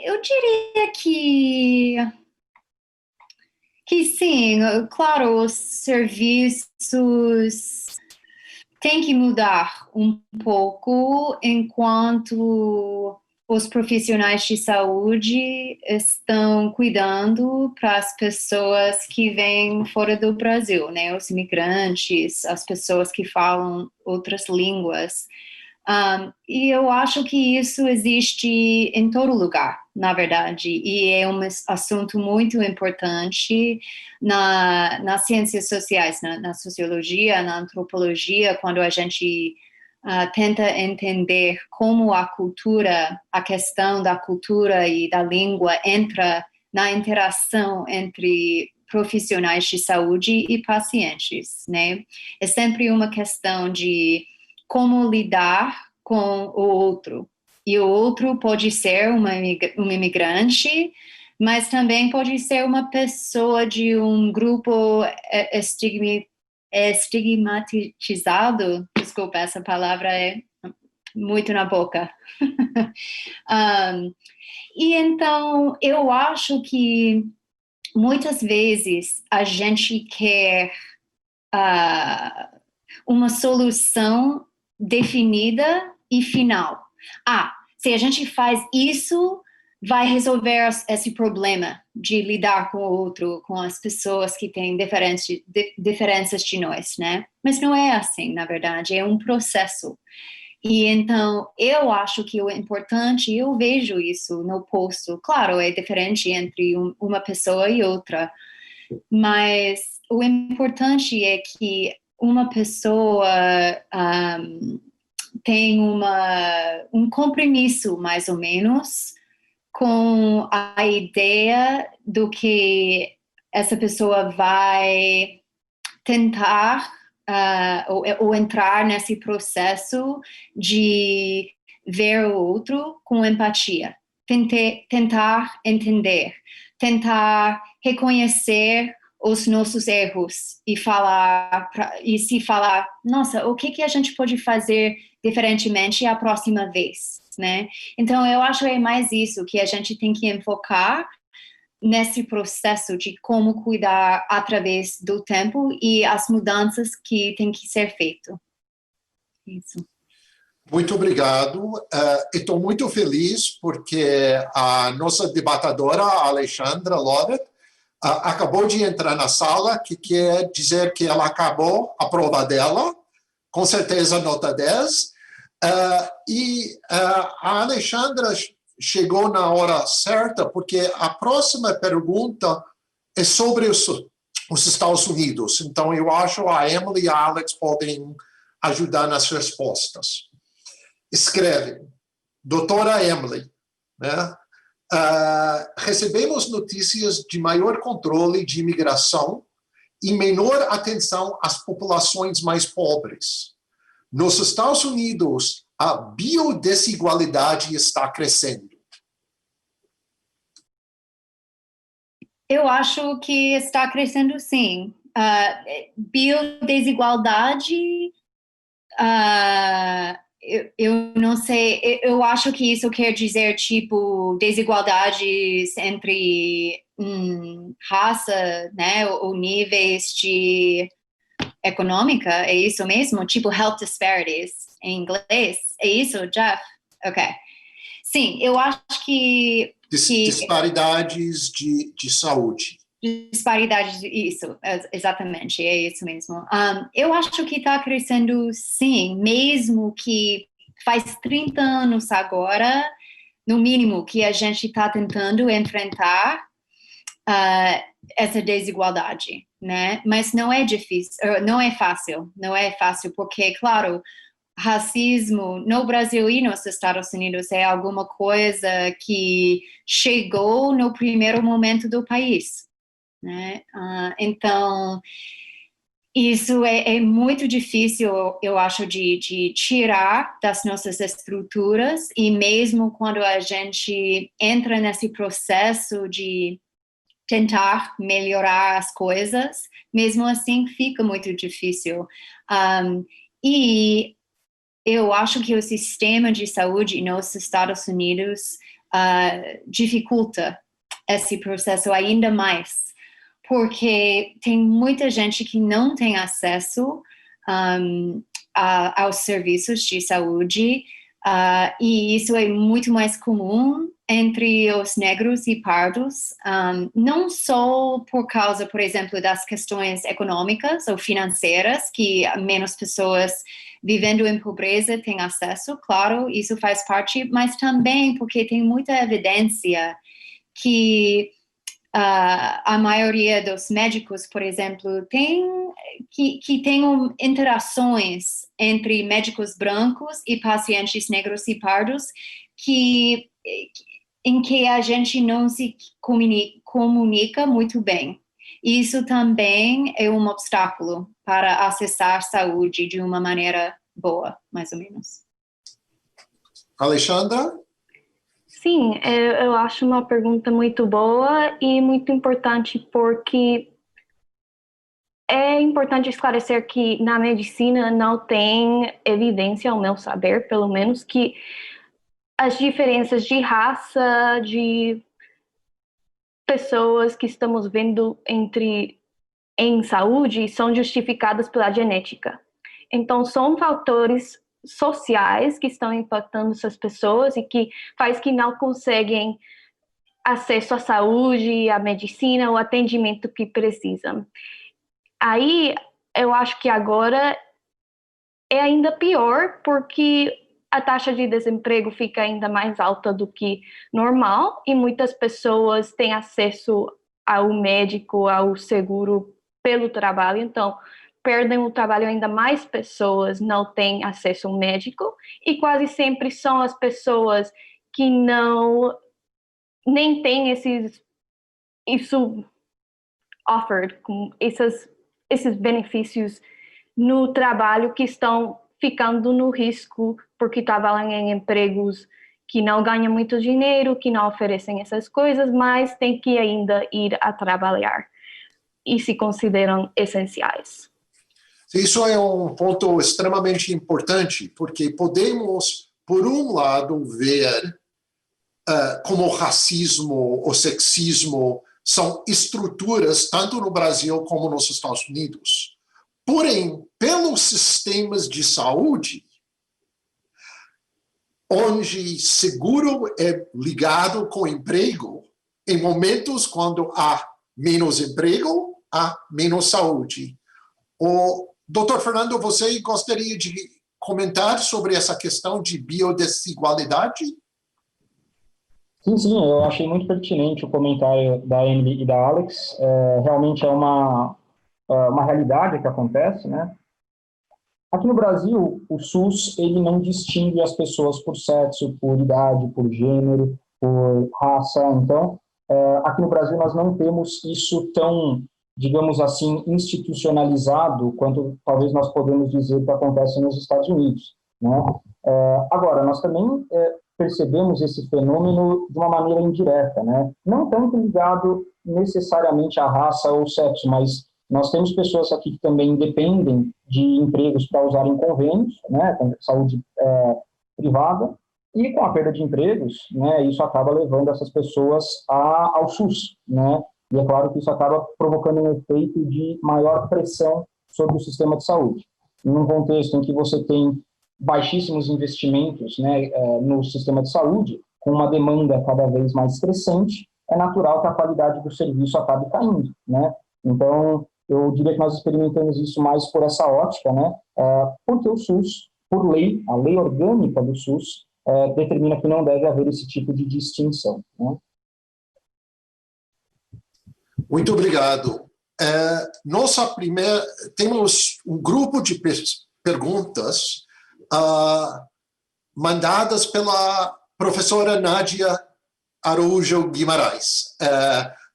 Eu diria que sim, claro, os serviços têm que mudar um pouco enquanto os profissionais de saúde estão cuidando para as pessoas que vêm fora do Brasil, né? Os imigrantes, as pessoas que falam outras línguas. E eu acho que isso existe em todo lugar, na verdade, e é um assunto muito importante nas ciências sociais, na sociologia, na antropologia, quando a gente tenta entender como a questão da cultura e da língua entra na interação entre profissionais de saúde e pacientes, né? É sempre uma questão de como lidar com o outro. E o outro pode ser um imigrante, mas também pode ser uma pessoa de um grupo estigmatizado. Desculpa, essa palavra é muito na boca. E então, eu acho que muitas vezes a gente quer uma solução definida e final. Se a gente faz isso, vai resolver esse problema de lidar com o outro, com as pessoas que têm diferenças de nós, né? Mas não é assim, na verdade, é um processo. E então, eu acho que o importante, eu vejo isso no posto, claro, é diferente entre uma pessoa e outra, mas o importante é que uma pessoa tem um compromisso, mais ou menos, com a ideia do que essa pessoa vai tentar ou entrar nesse processo de ver o outro com empatia, tentar entender, tentar reconhecer os nossos erros e se falar, nossa, o que a gente pode fazer diferentemente a próxima vez, né? Então, eu acho que é mais isso que a gente tem que enfocar nesse processo de como cuidar através do tempo e as mudanças que tem que ser feito. Isso. Muito obrigado. Estou muito feliz porque a nossa debatedora, a Alexandra Loret, acabou de entrar na sala, que quer dizer que ela acabou a prova dela, com certeza nota 10. A Alexandra chegou na hora certa, porque a próxima pergunta é sobre os Estados Unidos. Então, eu acho que a Emily e a Alex podem ajudar nas respostas. Escreve, doutora Emily, né? Recebemos notícias de maior controle de imigração e menor atenção às populações mais pobres. Nos Estados Unidos, a biodesigualdade está crescendo. Eu acho que está crescendo, sim. Biodesigualdade, eu não sei, eu acho que isso quer dizer, tipo, desigualdades entre raça, né, ou níveis de econômica, é isso mesmo? Tipo, health disparities, em inglês, é isso, Jeff? Ok. Sim, eu acho que disparidades de saúde. Disparidades, isso, exatamente, é isso mesmo. Eu acho que está crescendo, sim, mesmo que faz 30 anos agora, no mínimo, que a gente está tentando enfrentar essa desigualdade, né? Mas não é difícil, não é fácil, porque, claro, racismo no Brasil e nos Estados Unidos é alguma coisa que chegou no primeiro momento do país, né? Então, isso é muito difícil, eu acho, de tirar das nossas estruturas, e mesmo quando a gente entra nesse processo de tentar melhorar as coisas, mesmo assim fica muito difícil. E eu acho que o sistema de saúde nos Estados Unidos dificulta esse processo ainda mais, porque tem muita gente que não tem acesso aos serviços de saúde, e isso é muito mais comum entre os negros e pardos, não só por causa, por exemplo, das questões econômicas ou financeiras, que menos pessoas vivendo em pobreza têm acesso, claro, isso faz parte, mas também porque tem muita evidência que a maioria dos médicos, por exemplo, tem interações entre médicos brancos e pacientes negros e pardos em que a gente não se comunica muito bem. Isso também é um obstáculo para acessar saúde de uma maneira boa, mais ou menos. Alexandra? Sim, eu acho uma pergunta muito boa e muito importante, porque é importante esclarecer que na medicina não tem evidência, ao meu saber, pelo menos, que as diferenças de raça, pessoas que estamos vendo em saúde são justificadas pela genética. Então, são fatores sociais que estão impactando essas pessoas e que faz que não conseguem acesso à saúde, à medicina, o atendimento que precisam. Aí, eu acho que agora é ainda pior, porque a taxa de desemprego fica ainda mais alta do que normal e muitas pessoas têm acesso ao médico, ao seguro pelo trabalho, então perdem o trabalho, ainda mais pessoas não têm acesso ao médico e quase sempre são as pessoas que nem têm isso offered, com esses benefícios no trabalho que estão ficando no risco porque trabalham em empregos que não ganham muito dinheiro, que não oferecem essas coisas, mas têm que ainda ir a trabalhar e se consideram essenciais. Isso é um ponto extremamente importante, porque podemos, por um lado, ver como o racismo, o sexismo são estruturas, tanto no Brasil como nos Estados Unidos. Porém, pelos sistemas de saúde, onde seguro é ligado com emprego, em momentos quando há menos emprego, há menos saúde. O Dr. Fernando, você gostaria de comentar sobre essa questão de biodesigualdade? Sim, eu achei muito pertinente o comentário da Emily e da Alex. Realmente é uma realidade que acontece, né? Aqui no Brasil, o SUS ele não distingue as pessoas por sexo, por idade, por gênero, por raça. Então, aqui no Brasil nós não temos isso tão, digamos assim, institucionalizado quanto talvez nós podemos dizer que acontece nos Estados Unidos, né? Agora, nós também percebemos esse fenômeno de uma maneira indireta, né? Não tanto ligado necessariamente à raça ou sexo, mas nós temos pessoas aqui que também dependem de empregos para usarem convênios, né, com saúde privada, e com a perda de empregos, né, isso acaba levando essas pessoas ao SUS, né, e é claro que isso acaba provocando um efeito de maior pressão sobre o sistema de saúde. Em um contexto em que você tem baixíssimos investimentos, né, no sistema de saúde, com uma demanda cada vez mais crescente, é natural que a qualidade do serviço acabe caindo, né. Então, eu diria que nós experimentamos isso mais por essa ótica, né? Porque o SUS, por lei, a lei orgânica do SUS, determina que não deve haver esse tipo de distinção, né? Muito obrigado. Temos um grupo de perguntas mandadas pela professora Nádia Araújo Guimarães.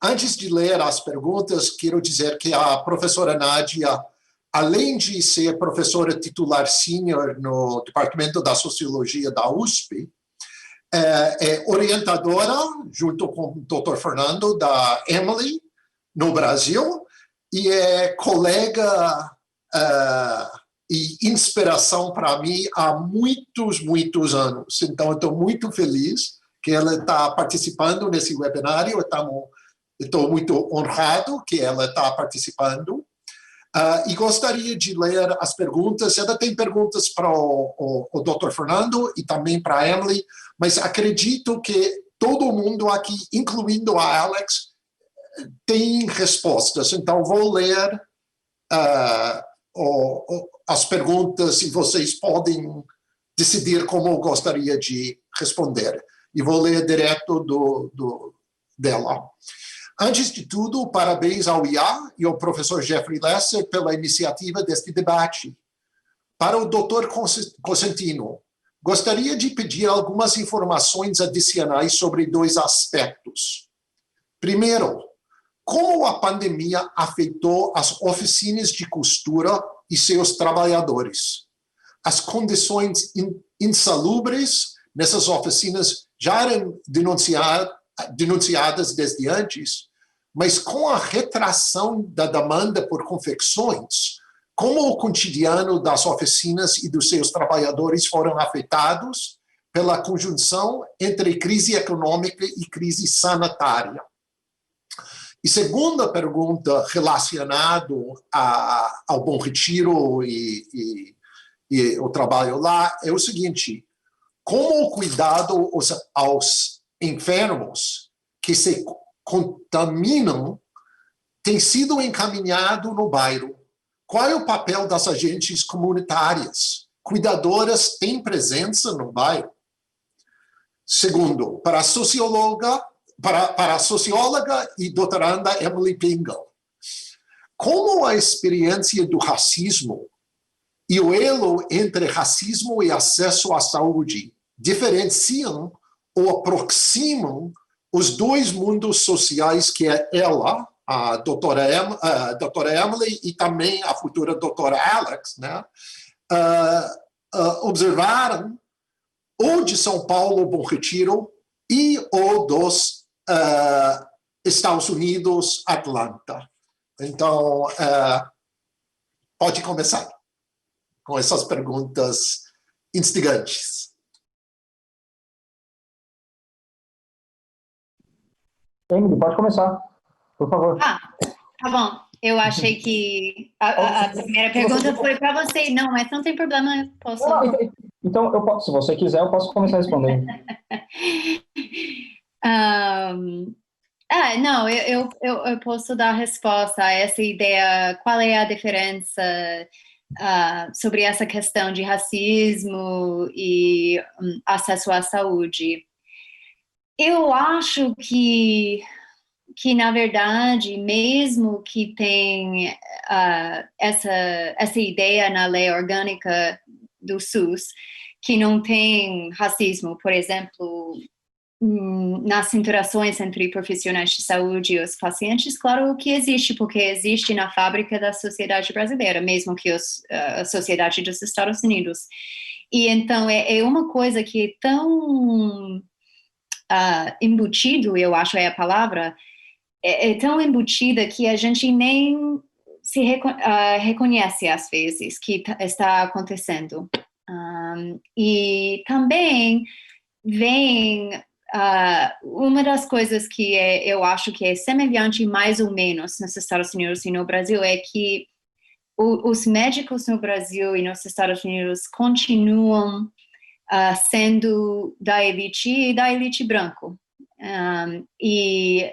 Antes de ler as perguntas, quero dizer que a professora Nádia, além de ser professora titular sênior no Departamento da Sociologia da USP, é orientadora, junto com o Dr. Fernando, da Emily, no Brasil, e é colega e inspiração para mim há muitos anos. Então, eu estou muito feliz que ela está participando nesse webinário. Estou muito honrado que ela está participando e gostaria de ler as perguntas. Ela tem perguntas para o Dr. Fernando e também para a Emily, mas acredito que todo mundo aqui, incluindo a Alex, tem respostas. Então, vou ler as perguntas e vocês podem decidir como gostaria de responder. E vou ler direto dela. Antes de tudo, parabéns ao IA e ao professor Jeffrey Lesser pela iniciativa deste debate. Para o Dr. Cosentino, gostaria de pedir algumas informações adicionais sobre dois aspectos. Primeiro, como a pandemia afetou as oficinas de costura e seus trabalhadores? As condições insalubres nessas oficinas já eram denunciadas desde antes, mas com a retração da demanda por confecções, como o cotidiano das oficinas e dos seus trabalhadores foram afetados pela conjunção entre crise econômica e crise sanitária. E segunda pergunta relacionado ao Bom Retiro e o trabalho lá é o seguinte: como o cuidado aos enfermos que se contaminam tem sido encaminhado no bairro? Qual é o papel das agentes comunitárias? Cuidadoras têm presença no bairro? Segundo, para a socióloga e doutoranda Emily Pingle, como a experiência do racismo e o elo entre racismo e acesso à saúde diferenciam ou aproximam os dois mundos sociais que ela, a doutora Emily e também a futura doutora Alex, né, observaram o de São Paulo, Bom Retiro, e o dos Estados Unidos, Atlanta. Então, pode começar com essas perguntas instigantes. Emily, pode começar, por favor. Tá bom. Eu achei que a primeira pergunta foi para você. Não, mas não tem problema, eu posso... Então, se você quiser, eu posso começar respondendo. Não, eu posso dar resposta a essa ideia. Qual é a diferença sobre essa questão de racismo e acesso à saúde? Eu acho que na verdade, mesmo que tem essa ideia na lei orgânica do SUS, que não tem racismo, por exemplo, nas interações entre profissionais de saúde e os pacientes, claro que existe, porque existe na fábrica da sociedade brasileira, mesmo que a sociedade dos Estados Unidos. E então é uma coisa que é tão embutido, eu acho é a palavra, é tão embutida que a gente nem se reconhece às vezes que está acontecendo. E também vem uma das coisas que eu acho que é semelhante mais ou menos nos Estados Unidos e no Brasil é que os médicos no Brasil e nos Estados Unidos continuam sendo da elite branco. E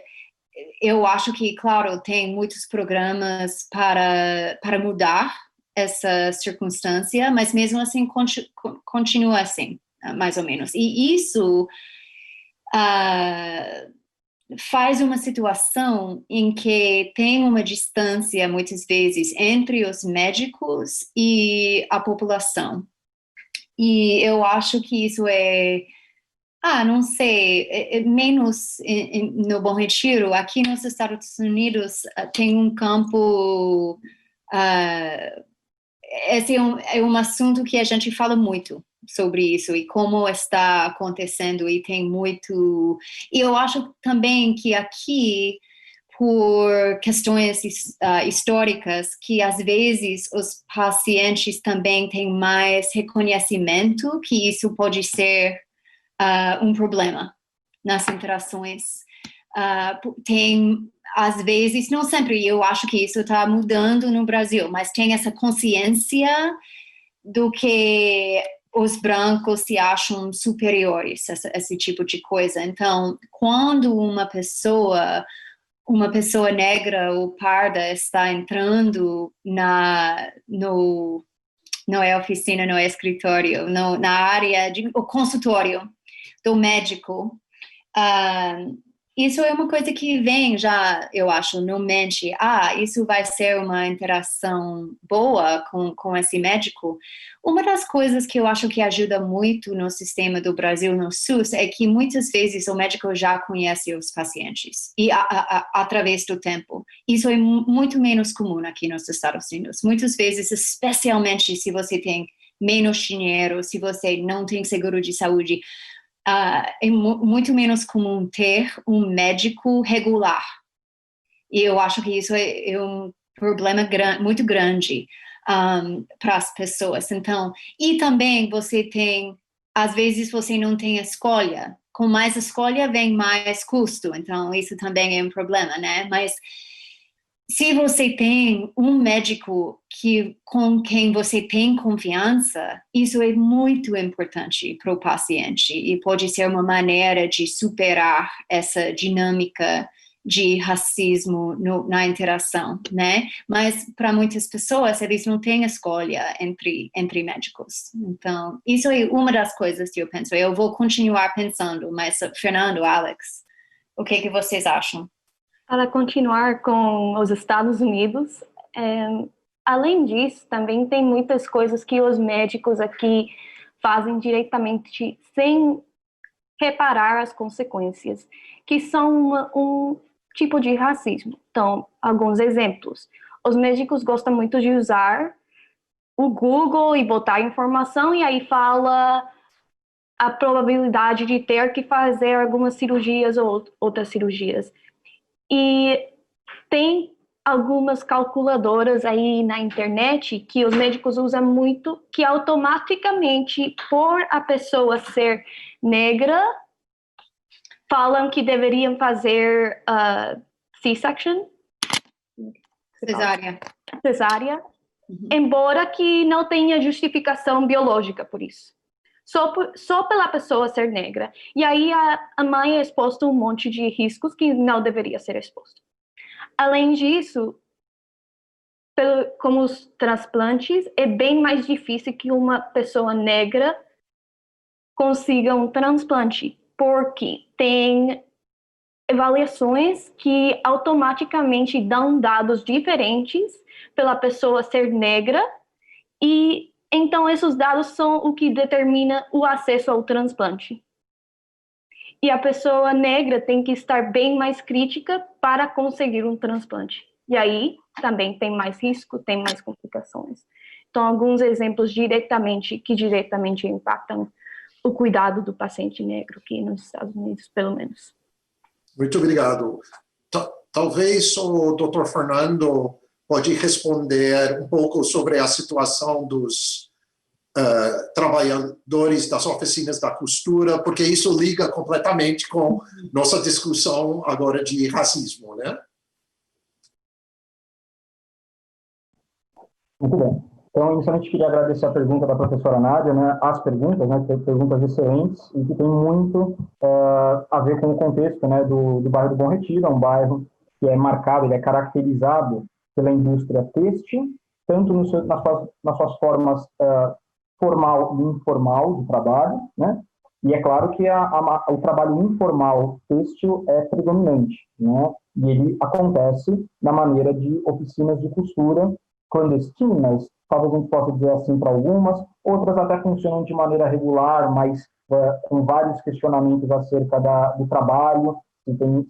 eu acho que, claro, tem muitos programas para mudar essa circunstância, mas mesmo assim continua assim, mais ou menos. E isso faz uma situação em que tem uma distância, muitas vezes, entre os médicos e a população. E eu acho que isso não sei, menos no Bom Retiro. Aqui nos Estados Unidos tem um campo, esse é um assunto que a gente fala muito sobre isso e como está acontecendo e tem muito... E eu acho também que aqui, por questões históricas, que às vezes os pacientes também têm mais reconhecimento, que isso pode ser um problema nas interações. Tem, às vezes, não sempre, eu acho que isso está mudando no Brasil, mas tem essa consciência do que os brancos se acham superiores, esse tipo de coisa. Então, quando uma pessoa negra ou parda está entrando não é oficina, não é escritório, na área o consultório do médico, isso é uma coisa que vem já, eu acho, no mente, isso vai ser uma interação boa com esse médico. Uma das coisas que eu acho que ajuda muito no sistema do Brasil, no SUS, é que muitas vezes o médico já conhece os pacientes, e através do tempo. Isso é muito menos comum aqui nos Estados Unidos. Muitas vezes, especialmente se você tem menos dinheiro, se você não tem seguro de saúde, é muito menos comum ter um médico regular. E eu acho que isso é um problema muito grande para as pessoas. Então, e também você tem, às vezes você não tem escolha. com mais escolha vem mais custo, então isso também é um problema, né? Mas se você tem um médico com quem você tem confiança, isso é muito importante para o paciente e pode ser uma maneira de superar essa dinâmica de racismo na interação, né? Mas para muitas pessoas, eles não têm escolha entre médicos. Então, isso é uma das coisas que eu penso. Eu vou continuar pensando, mas Fernando, Alex, o que vocês acham? Para continuar com os Estados Unidos, além disso, também tem muitas coisas que os médicos aqui fazem diretamente sem reparar as consequências, que são um tipo de racismo. Então, alguns exemplos. Os médicos gostam muito de usar o Google e botar informação, e aí fala a probabilidade de ter que fazer algumas cirurgias ou outras cirurgias. E tem algumas calculadoras aí na internet que os médicos usam muito, que automaticamente, por a pessoa ser negra, falam que deveriam fazer C-section. Cesárea, embora que não tenha justificação biológica por isso. Só pela pessoa ser negra. E aí a mãe é exposta a um monte de riscos que não deveria ser exposto. Além disso, como os transplantes, é bem mais difícil que uma pessoa negra consiga um transplante, porque tem avaliações que automaticamente dão dados diferentes pela pessoa ser negra, e então esses dados são o que determina o acesso ao transplante. E a pessoa negra tem que estar bem mais crítica para conseguir um transplante. E aí também tem mais risco, tem mais complicações. Então, alguns exemplos que diretamente impactam o cuidado do paciente negro aqui nos Estados Unidos, pelo menos. Muito obrigado. Talvez o Dr. Fernando pode responder um pouco sobre a situação dos trabalhadores das oficinas da costura, porque isso liga completamente com nossa discussão agora de racismo, né? Muito bem. Então, inicialmente, queria agradecer a pergunta da professora Nádia, né, as perguntas, né, que perguntas excelentes e que tem muito a ver com o contexto, né, do bairro do Bom Retiro. É um bairro que é marcado, ele é caracterizado pela indústria têxtil, tanto nas suas formas formal e informal de trabalho, né? E é claro que o trabalho informal têxtil é predominante, né? E ele acontece na maneira de oficinas de costura clandestinas, talvez a gente possa dizer assim para algumas, outras até funcionam de maneira regular, mas com vários questionamentos acerca do trabalho,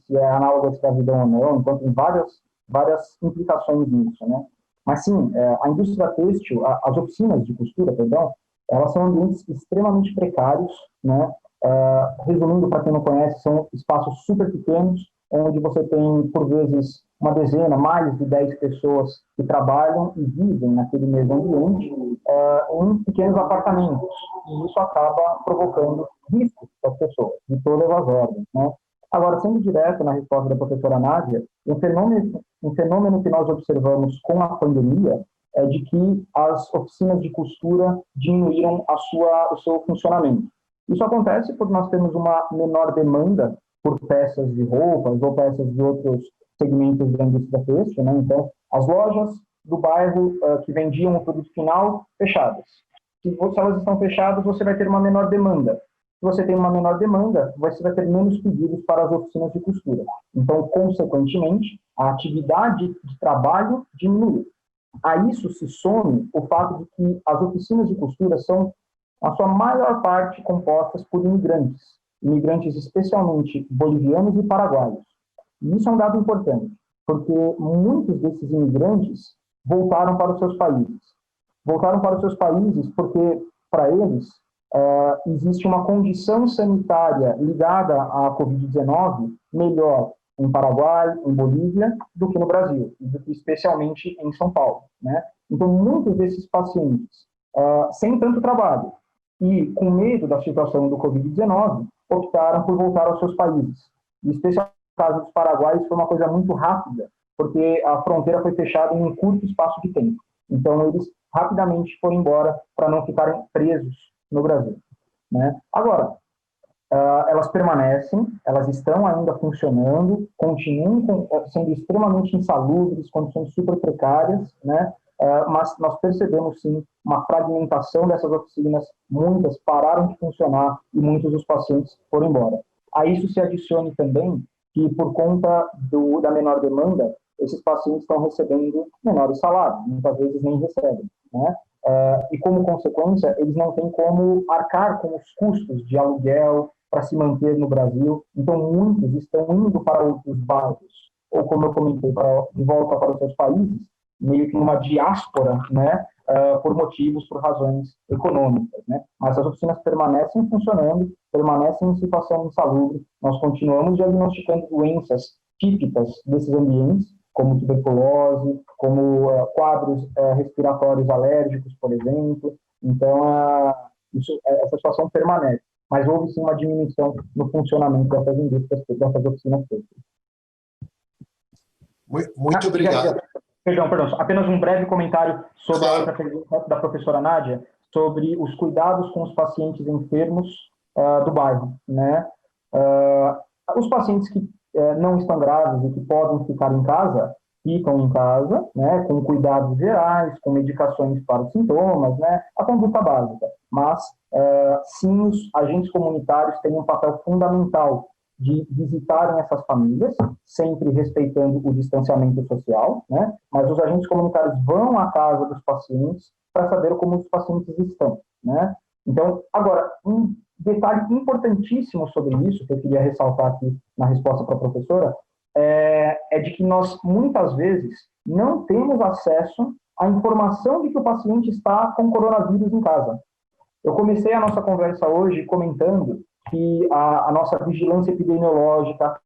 se é análogo à escravidão ou não, então tem várias implicações nisso, né? Mas sim, a indústria têxtil, as oficinas de costura, perdão, elas são ambientes extremamente precários, né? Resumindo, para quem não conhece, são espaços super pequenos, onde você tem, por vezes, uma dezena, mais de 10 pessoas que trabalham e vivem naquele mesmo ambiente em pequenos apartamentos. E isso acaba provocando riscos para as pessoas, de todas as ordens, né? Agora, sendo direto na resposta da professora Nádia, um fenômeno que nós observamos com a pandemia é de que as oficinas de costura diminuíram o seu funcionamento. Isso acontece porque nós temos uma menor demanda por peças de roupas ou peças de outros segmentos da indústria têxtil, né? Então, as lojas do bairro que vendiam o produto final, fechadas. Se elas estão fechadas, você vai ter uma menor demanda. Se você tem uma menor demanda, você vai ter menos pedidos para as oficinas de costura. Então, consequentemente, a atividade de trabalho diminui. A isso se some o fato de que as oficinas de costura são, a sua maior parte, compostas por imigrantes especialmente bolivianos e paraguaios. E isso é um dado importante, porque muitos desses imigrantes voltaram para os seus países. Voltaram para os seus países porque, para eles, existe uma condição sanitária ligada à Covid-19 melhor em Paraguai, em Bolívia, do que no Brasil, especialmente em São Paulo, né? Então, muitos desses pacientes, sem tanto trabalho e com medo da situação do Covid-19, optaram por voltar aos seus países. E, especialmente no caso dos paraguaios, foi uma coisa muito rápida, porque a fronteira foi fechada em um curto espaço de tempo. Então, eles rapidamente foram embora para não ficarem presos no Brasil, né? Agora, elas permanecem, elas estão ainda funcionando, continuam sendo extremamente insalubres, condições super precárias, né? Mas nós percebemos, sim, uma fragmentação dessas oficinas, muitas pararam de funcionar e muitos dos pacientes foram embora. A isso se adicione também que, por conta da menor demanda, esses pacientes estão recebendo menores salários, muitas vezes nem recebem, né? E, como consequência, eles não têm como arcar com os custos de aluguel para se manter no Brasil. Então, muitos estão indo para outros bairros, ou, como eu comentei, de volta para os seus países, meio que uma diáspora, né, por razões econômicas, né? Mas as oficinas permanecem funcionando, permanecem em situação insalubre. Nós continuamos diagnosticando doenças típicas desses ambientes, como tuberculose, como quadros respiratórios alérgicos, por exemplo. Então, essa situação permanece. Mas houve sim uma diminuição no funcionamento dessas indústrias, dessas oficinas técnicas. Muito obrigado. Perdão, apenas um breve comentário sobre a outra pergunta da professora Nádia, sobre os cuidados com os pacientes enfermos do bairro, né? Os pacientes que não estão graves e que podem ficar em casa, ficam em casa, né, com cuidados gerais, com medicações para os sintomas, né, a conduta básica. Mas, sim, os agentes comunitários têm um papel fundamental de visitarem essas famílias, sempre respeitando o distanciamento social, né, mas os agentes comunitários vão à casa dos pacientes para saber como os pacientes estão, né. Então, agora, um detalhe importantíssimo sobre isso, que eu queria ressaltar aqui na resposta para a professora, é de que nós, muitas vezes, não temos acesso à informação de que o paciente está com coronavírus em casa. Eu comecei a nossa conversa hoje comentando que a nossa vigilância epidemiológica,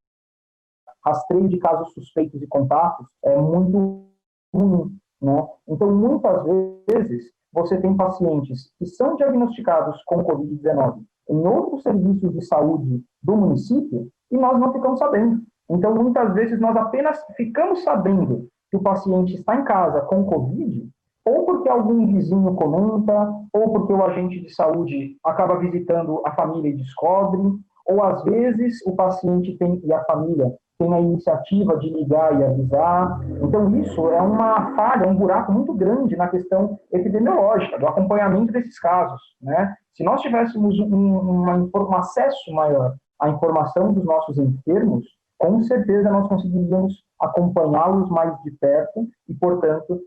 rastreio de casos suspeitos e contatos, é muito ruim, né? Então, muitas vezes, você tem pacientes que são diagnosticados com Covid-19 em outros serviços de saúde do município e nós não ficamos sabendo. Então, muitas vezes, nós apenas ficamos sabendo que o paciente está em casa com Covid, ou porque algum vizinho comenta, ou porque o agente de saúde acaba visitando a família e descobre, ou, às vezes, o paciente e a família tem a iniciativa de ligar e avisar. Então, isso é uma falha, um buraco muito grande na questão epidemiológica, do acompanhamento desses casos, né? Se nós tivéssemos um acesso maior à informação dos nossos enfermos, com certeza nós conseguiríamos acompanhá-los mais de perto e, portanto,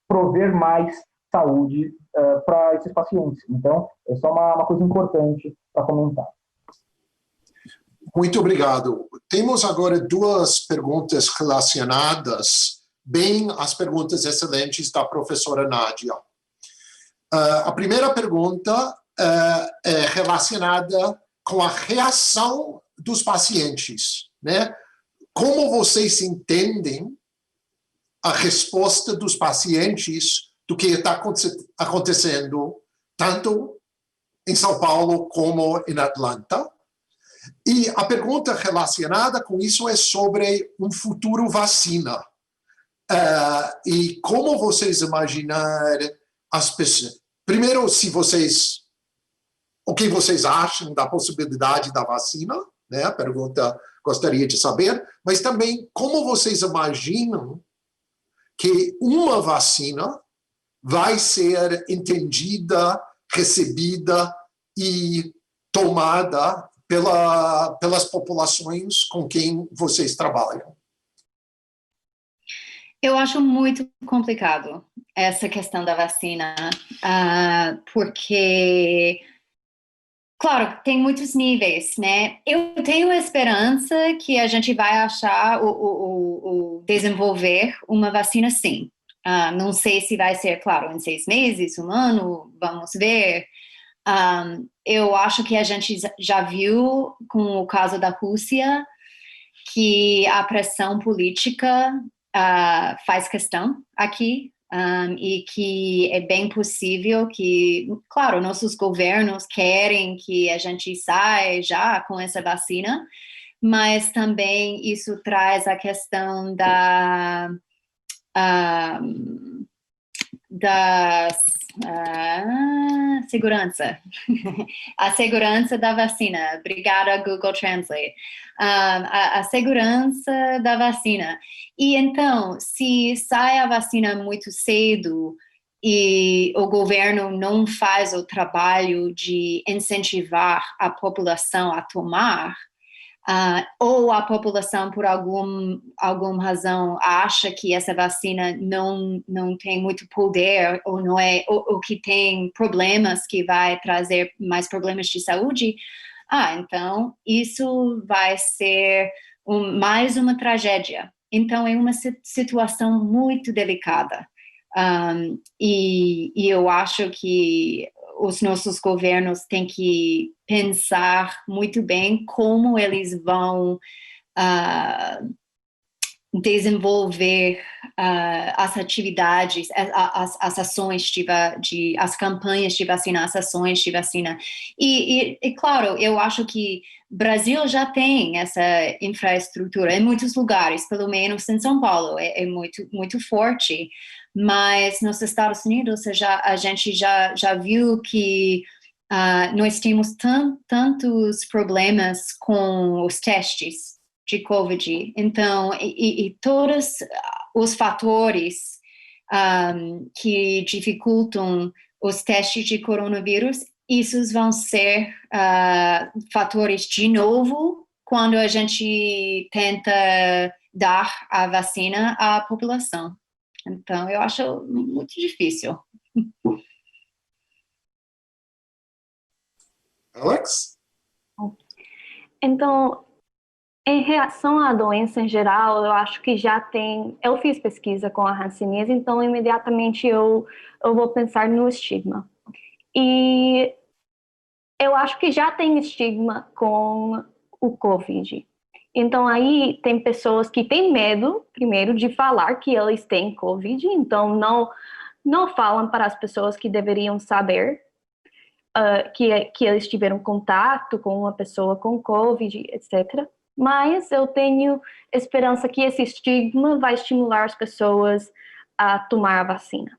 prover mais saúde para esses pacientes. Então, essa é uma coisa importante para comentar. Muito obrigado. Temos agora duas perguntas relacionadas, bem as perguntas excelentes da professora Nádia. A primeira pergunta é relacionada com a reação dos pacientes, né? Como vocês entendem a resposta dos pacientes do que está acontecendo tanto em São Paulo como em Atlanta? E a pergunta relacionada com isso é sobre um futuro vacina. E como vocês imaginar as pessoas... Primeiro, o que vocês acham da possibilidade da vacina, né? A pergunta gostaria de saber, mas também como vocês imaginam que uma vacina vai ser entendida, recebida e tomada pelas populações com quem vocês trabalham? Eu acho muito complicado essa questão da vacina, porque, claro, tem muitos níveis, né? Eu tenho esperança que a gente vai achar desenvolver uma vacina, sim. Não sei se vai ser, claro, em 6 meses, 1 ano, vamos ver. Eu acho que a gente já viu com o caso da Rússia que a pressão política faz questão aqui e que é bem possível que, claro, nossos governos querem que a gente saia já com essa vacina, mas também isso traz a questão da segurança, a segurança da vacina. Obrigada, Google Translate. A segurança da vacina. E então, se sai a vacina muito cedo e o governo não faz o trabalho de incentivar a população a tomar, ou a população, por alguma razão, acha que essa vacina não tem muito poder, ou não é, ou que tem problemas, que vai trazer mais problemas de saúde, então isso vai ser mais uma tragédia. Então é uma situação muito delicada. E eu acho que os nossos governos têm que pensar muito bem como eles vão desenvolver as atividades, as ações as campanhas de vacina, as ações de vacina. E claro, eu acho que o Brasil já tem essa infraestrutura em muitos lugares, pelo menos em São Paulo, é muito, muito forte. Mas nos Estados Unidos a gente já viu que nós temos tantos problemas com os testes de COVID. Então, e todos os fatores que dificultam os testes de coronavírus, esses vão ser fatores de novo quando a gente tenta dar a vacina à população. Então, eu acho muito difícil. Alex? Então, em relação à doença em geral, eu acho que já tem... Eu fiz pesquisa com a hanseníase, então imediatamente eu vou pensar no estigma. E eu acho que já tem estigma com o COVID. Então, aí tem pessoas que têm medo, primeiro, de falar que eles têm COVID, então não falam para as pessoas que deveriam saber que eles tiveram contato com uma pessoa com COVID, etc. Mas eu tenho esperança que esse estigma vai estimular as pessoas a tomar a vacina.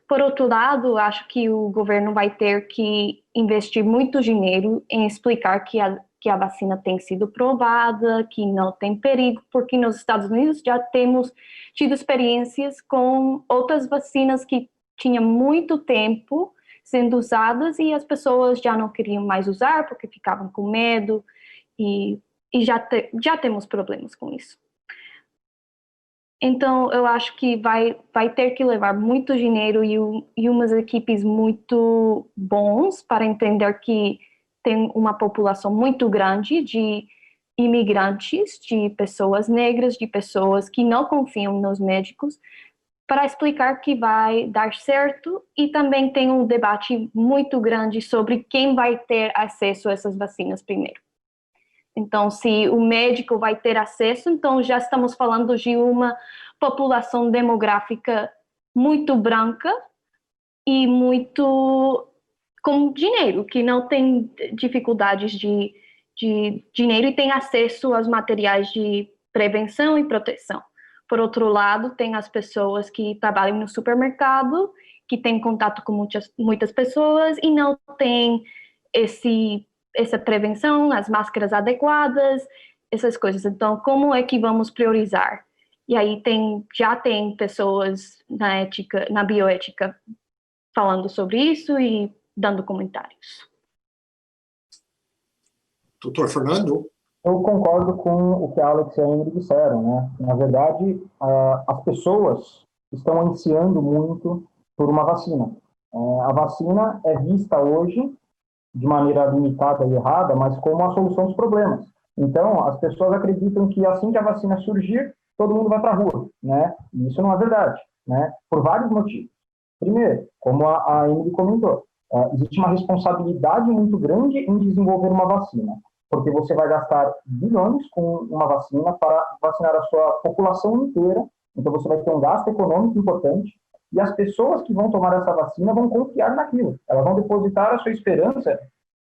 Por outro lado, acho que o governo vai ter que investir muito dinheiro em explicar que a vacina tem sido provada, que não tem perigo, porque nos Estados Unidos já temos tido experiências com outras vacinas que tinham muito tempo sendo usadas e as pessoas já não queriam mais usar porque ficavam com medo e já temos problemas com isso. Então, eu acho que vai ter que levar muito dinheiro e umas equipes muito bons para entender que tem uma população muito grande de imigrantes, de pessoas negras, de pessoas que não confiam nos médicos, para explicar que vai dar certo, e também tem um debate muito grande sobre quem vai ter acesso a essas vacinas primeiro. Então, se o médico vai ter acesso, então já estamos falando de uma população demográfica muito branca e muito com dinheiro, que não tem dificuldades de dinheiro e tem acesso aos materiais de prevenção e proteção. Por outro lado, tem as pessoas que trabalham no supermercado, que têm contato com muitas pessoas e não têm essa prevenção, as máscaras adequadas, essas coisas. Então, como é que vamos priorizar? E aí já tem pessoas na bioética falando sobre isso e dando comentários. Doutor Fernando? Eu concordo com o que a Alex e a Ingrid disseram, né? Na verdade, as pessoas estão ansiando muito por uma vacina. A vacina é vista hoje de maneira limitada e errada, mas como a solução dos problemas. Então, as pessoas acreditam que assim que a vacina surgir, todo mundo vai para a rua, né? E isso não é verdade, né? Por vários motivos. Primeiro, como a Emily comentou, existe uma responsabilidade muito grande em desenvolver uma vacina, porque você vai gastar bilhões com uma vacina para vacinar a sua população inteira, então você vai ter um gasto econômico importante, e as pessoas que vão tomar essa vacina vão confiar naquilo. Elas vão depositar a sua esperança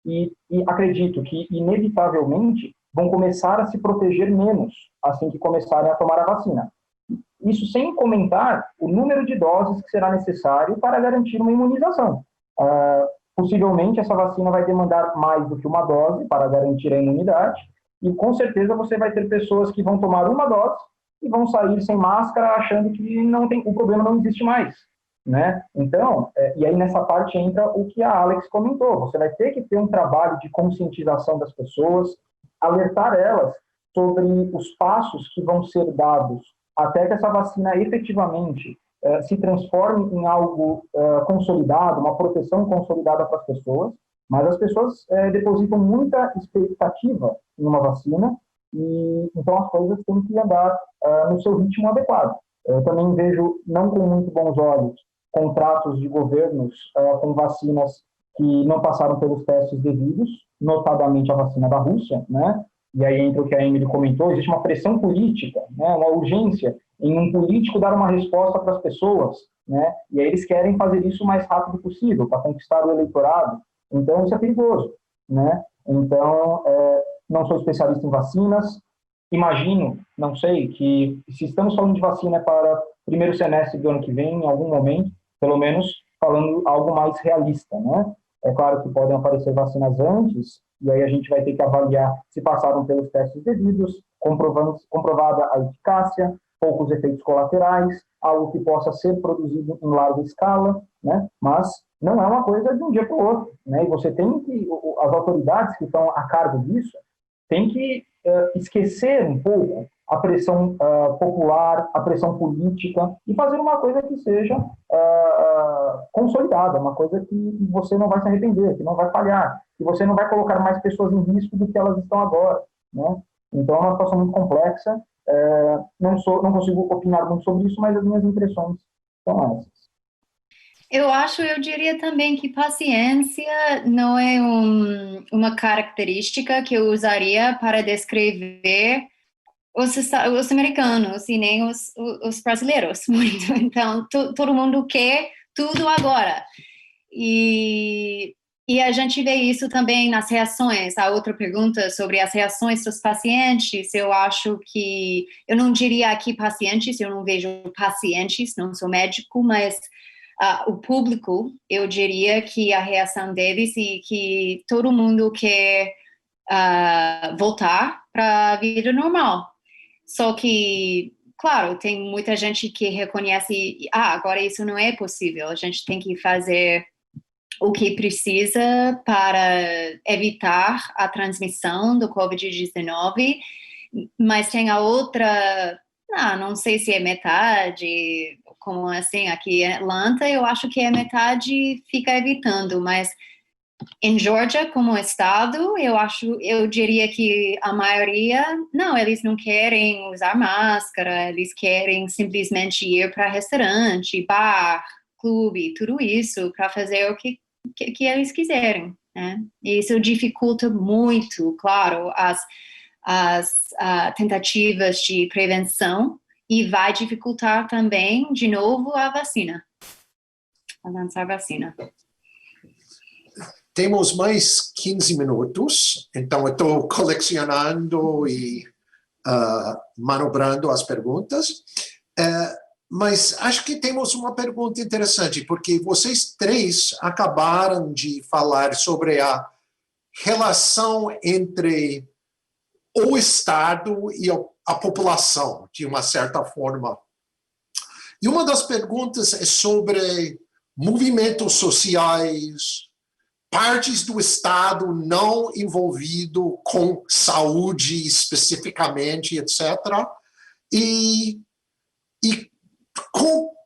e acredito que, inevitavelmente, vão começar a se proteger menos assim que começarem a tomar a vacina. Isso sem comentar o número de doses que será necessário para garantir uma imunização. Possivelmente, essa vacina vai demandar mais do que uma dose para garantir a imunidade, e com certeza você vai ter pessoas que vão tomar uma dose e vão sair sem máscara achando que o problema não existe mais, né? Então, e aí nessa parte entra o que a Alex comentou, você vai ter que ter um trabalho de conscientização das pessoas, alertar elas sobre os passos que vão ser dados até que essa vacina efetivamente se transforme em algo consolidado, uma proteção consolidada para as pessoas, mas as pessoas depositam muita expectativa em uma vacina, e então as coisas têm que andar no seu ritmo adequado. Eu também vejo, não com muito bons olhos, contratos de governos com vacinas que não passaram pelos testes devidos, notadamente a vacina da Rússia, né? E aí entra o que a Emily comentou, existe uma pressão política, né? Uma urgência em um político dar uma resposta para as pessoas, né? E aí eles querem fazer isso o mais rápido possível, para conquistar o eleitorado. Então, isso é perigoso, né? Então, não sou especialista em vacinas, imagino, não sei, que se estamos falando de vacina para primeiro semestre do ano que vem, em algum momento, pelo menos falando algo mais realista, né? É claro que podem aparecer vacinas antes, e aí a gente vai ter que avaliar se passaram pelos testes devidos, comprovada a eficácia, poucos efeitos colaterais, algo que possa ser produzido em larga escala, né? Mas não é uma coisa de um dia para o outro, né? E você tem que, as autoridades que estão a cargo disso, têm que esquecer um pouco a pressão popular, a pressão política, e fazer uma coisa que seja consolidada, uma coisa que você não vai se arrepender, que não vai falhar, que você não vai colocar mais pessoas em risco do que elas estão agora, né? Então é uma situação muito complexa, não consigo opinar muito sobre isso, mas as minhas impressões são essas. Eu diria também que paciência não é uma característica que eu usaria para descrever os americanos e nem os brasileiros muito. Então, todo mundo quer tudo agora. E a gente vê isso também nas reações. A outra pergunta sobre as reações dos pacientes, eu acho que, eu não diria aqui pacientes, eu não vejo pacientes, não sou médico, mas o público, eu diria que a reação deles e que todo mundo quer voltar para a vida normal. Só que, claro, tem muita gente que reconhece, agora isso não é possível, a gente tem que fazer o que precisa para evitar a transmissão do Covid-19, mas tem a outra, não sei se é metade, como assim, aqui em Atlanta, eu acho que a metade fica evitando, mas em Georgia, como estado, eu diria que a maioria, não, eles não querem usar máscara, eles querem simplesmente ir para restaurante, bar, clube, tudo isso, para fazer o que eles quiserem, né? E isso dificulta muito, claro, as tentativas de prevenção e vai dificultar também, de novo, a lançar vacina. Temos mais 15 minutos, então eu estou colecionando e manobrando as perguntas. Mas acho que temos uma pergunta interessante, porque vocês três acabaram de falar sobre a relação entre o Estado e a população, de uma certa forma. E uma das perguntas é sobre movimentos sociais, partes do Estado não envolvido com saúde especificamente, etc. E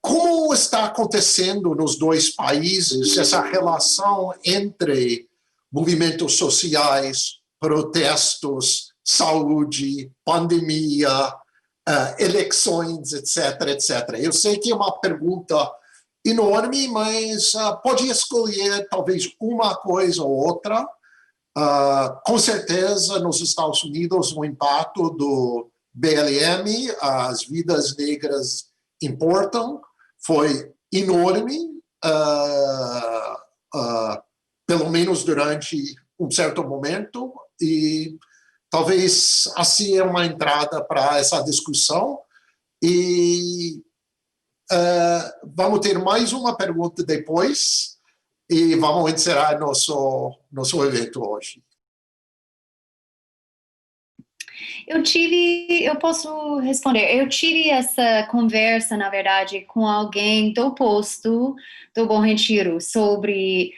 como está acontecendo nos dois países essa relação entre movimentos sociais, protestos, saúde, pandemia, eleições, etc., etc. Eu sei que é uma pergunta enorme, mas pode escolher talvez uma coisa ou outra. Com certeza, nos Estados Unidos, o impacto do BLM, as vidas negras importam, foi enorme, pelo menos durante um certo momento, e talvez assim é uma entrada para essa discussão. E vamos ter mais uma pergunta depois e vamos encerrar nosso evento hoje. Eu posso responder. Eu tive essa conversa, na verdade, com alguém do posto do Bom Retiro sobre,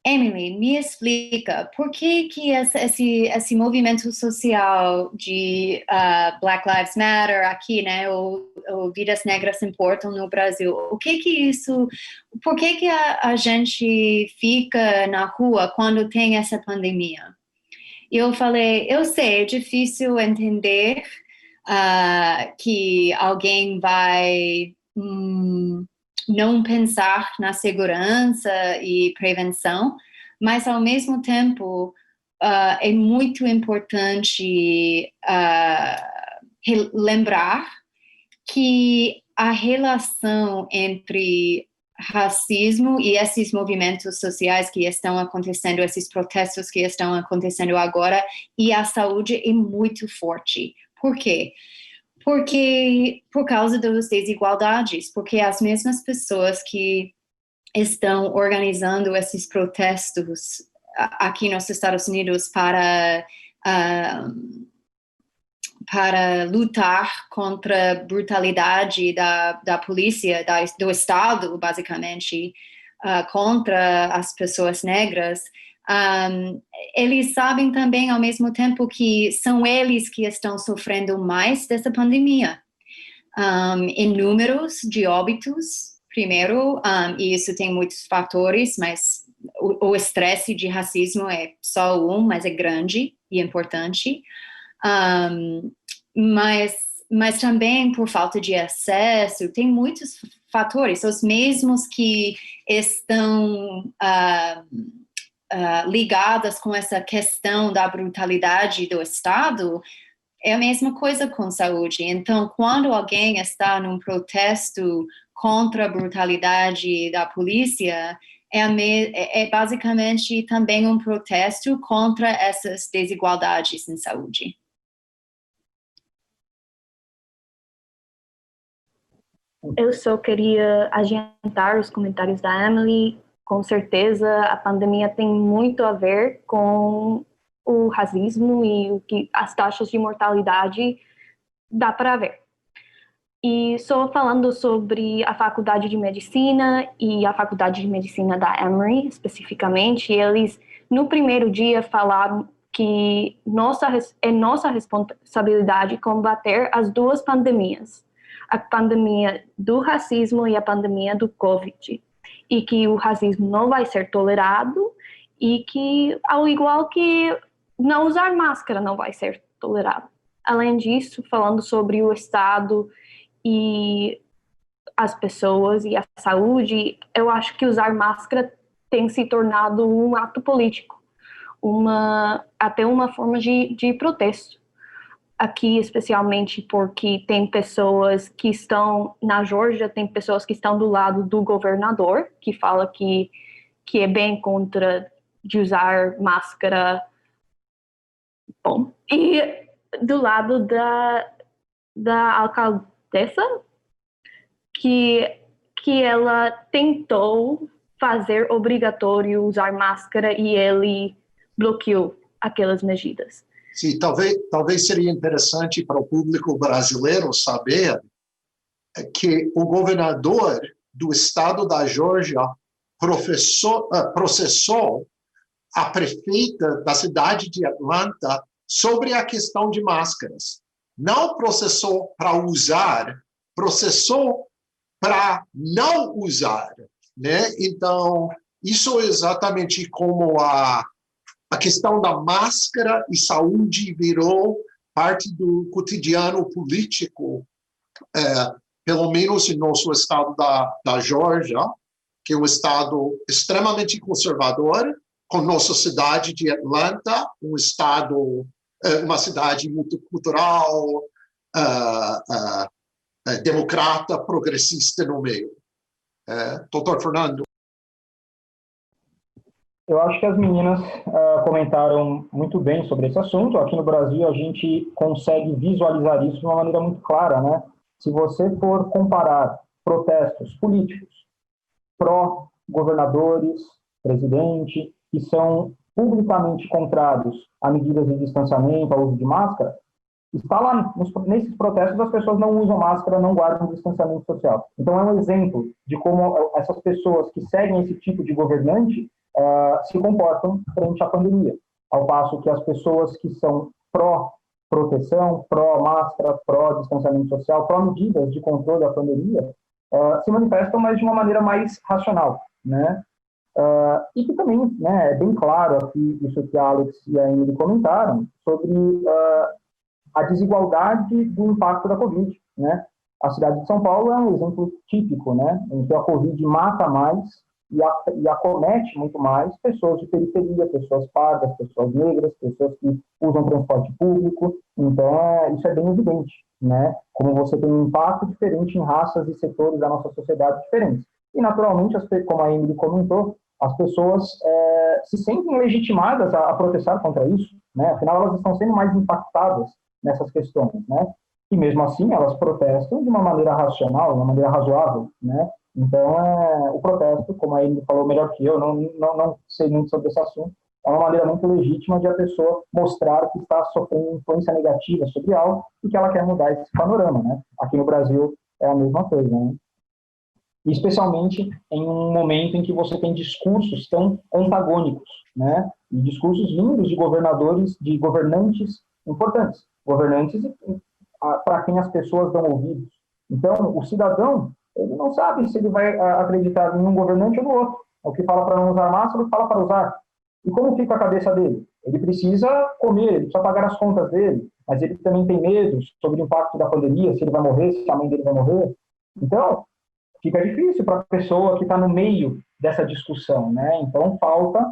Emily, me explica, por que esse movimento social de Black Lives Matter aqui, né, ou Vidas Negras Importam no Brasil, por que a gente fica na rua quando tem essa pandemia? Eu falei, eu sei, é difícil entender que alguém vai não pensar na segurança e prevenção, mas, ao mesmo tempo, é muito importante lembrar que a relação entre racismo e esses movimentos sociais que estão acontecendo, esses protestos que estão acontecendo agora, e a saúde é muito forte. Por quê? Porque, por causa das desigualdades, porque as mesmas pessoas que estão organizando esses protestos aqui nos Estados Unidos para lutar contra a brutalidade da polícia, do Estado, basicamente, contra as pessoas negras, eles sabem também, ao mesmo tempo, que são eles que estão sofrendo mais dessa pandemia. Em números de óbitos, primeiro, e isso tem muitos fatores, mas o estresse de racismo é só um, mas é grande e importante. Mas também por falta de acesso, tem muitos fatores, os mesmos que estão ligados com essa questão da brutalidade do Estado, é a mesma coisa com saúde. Então, quando alguém está num protesto contra a brutalidade da polícia, é basicamente também um protesto contra essas desigualdades em saúde. Eu só queria adiantar os comentários da Emily. Com certeza, a pandemia tem muito a ver com o racismo e o que as taxas de mortalidade dá para ver. E só falando sobre a Faculdade de Medicina e a Faculdade de Medicina da Emory, especificamente, eles, no primeiro dia, falaram que é nossa responsabilidade combater as duas pandemias, a pandemia do racismo e a pandemia do Covid, e que o racismo não vai ser tolerado e que, ao igual que não usar máscara não vai ser tolerado. Além disso, falando sobre o Estado e as pessoas e a saúde, eu acho que usar máscara tem se tornado um ato político, até uma forma de protesto. Aqui, especialmente porque tem pessoas que estão na Geórgia, tem pessoas que estão do lado do governador, que fala que é bem contra de usar máscara. Bom, e do lado da alcaldessa, que ela tentou fazer obrigatório usar máscara e ele bloqueou aquelas medidas. Sim, talvez seria interessante para o público brasileiro saber que o governador do estado da Geórgia processou a prefeita da cidade de Atlanta sobre a questão de máscaras. Não processou para usar, processou para não usar, né? Então, isso é exatamente como a questão da máscara e saúde virou parte do cotidiano político, pelo menos em nosso estado da Geórgia, que é um estado extremamente conservador, com nossa cidade de Atlanta, uma cidade multicultural, democrata, progressista no meio. Doutor Fernando. Eu acho que as meninas comentaram muito bem sobre esse assunto. Aqui no Brasil, a gente consegue visualizar isso de uma maneira muito clara, né? Se você for comparar protestos políticos pró-governadores, presidente, que são publicamente contrários a medidas de distanciamento, ao uso de máscara, está lá, nesses protestos, as pessoas não usam máscara, não guardam distanciamento social. Então, é um exemplo de como essas pessoas que seguem esse tipo de governante se comportam frente à pandemia. Ao passo que as pessoas que são pró-proteção, pró-máscara, pró-distanciamento social, pró-medidas de controle da pandemia, se manifestam, mas de uma maneira mais racional, né? E que também, né, é bem claro aqui, isso que a Alex e a Emily comentaram, sobre a desigualdade do impacto da Covid, né? A cidade de São Paulo é um exemplo típico, né, em que a Covid mata mais e acomete muito mais pessoas de periferia, pessoas pardas, pessoas negras, pessoas que usam transporte público. Então, isso é bem evidente, né? Como você tem um impacto diferente em raças e setores da nossa sociedade diferentes. E, naturalmente, como a Emily comentou, as pessoas se sentem legitimadas a protestar contra isso, né? Afinal, elas estão sendo mais impactadas nessas questões, né? E, mesmo assim, elas protestam de uma maneira racional, de uma maneira razoável, né? Então, o protesto, como a Emily falou melhor que eu, não sei muito sobre esse assunto, é uma maneira muito legítima de a pessoa mostrar que está sofrendo influência negativa sobre algo e que ela quer mudar esse panorama, né? Aqui no Brasil é a mesma coisa, né? Especialmente em um momento em que você tem discursos tão antagônicos, né? E discursos vindos de governadores, de governantes importantes, governantes para quem as pessoas dão ouvidos. Então, o cidadão, ele não sabe se ele vai acreditar em um governante ou no outro. O que fala para não usar máscara, o que fala para usar. E como fica a cabeça dele? Ele precisa comer, ele precisa pagar as contas dele, mas ele também tem medo sobre o impacto da pandemia, se ele vai morrer, se a mãe dele vai morrer. Então, fica difícil para a pessoa que está no meio dessa discussão, né? Então, falta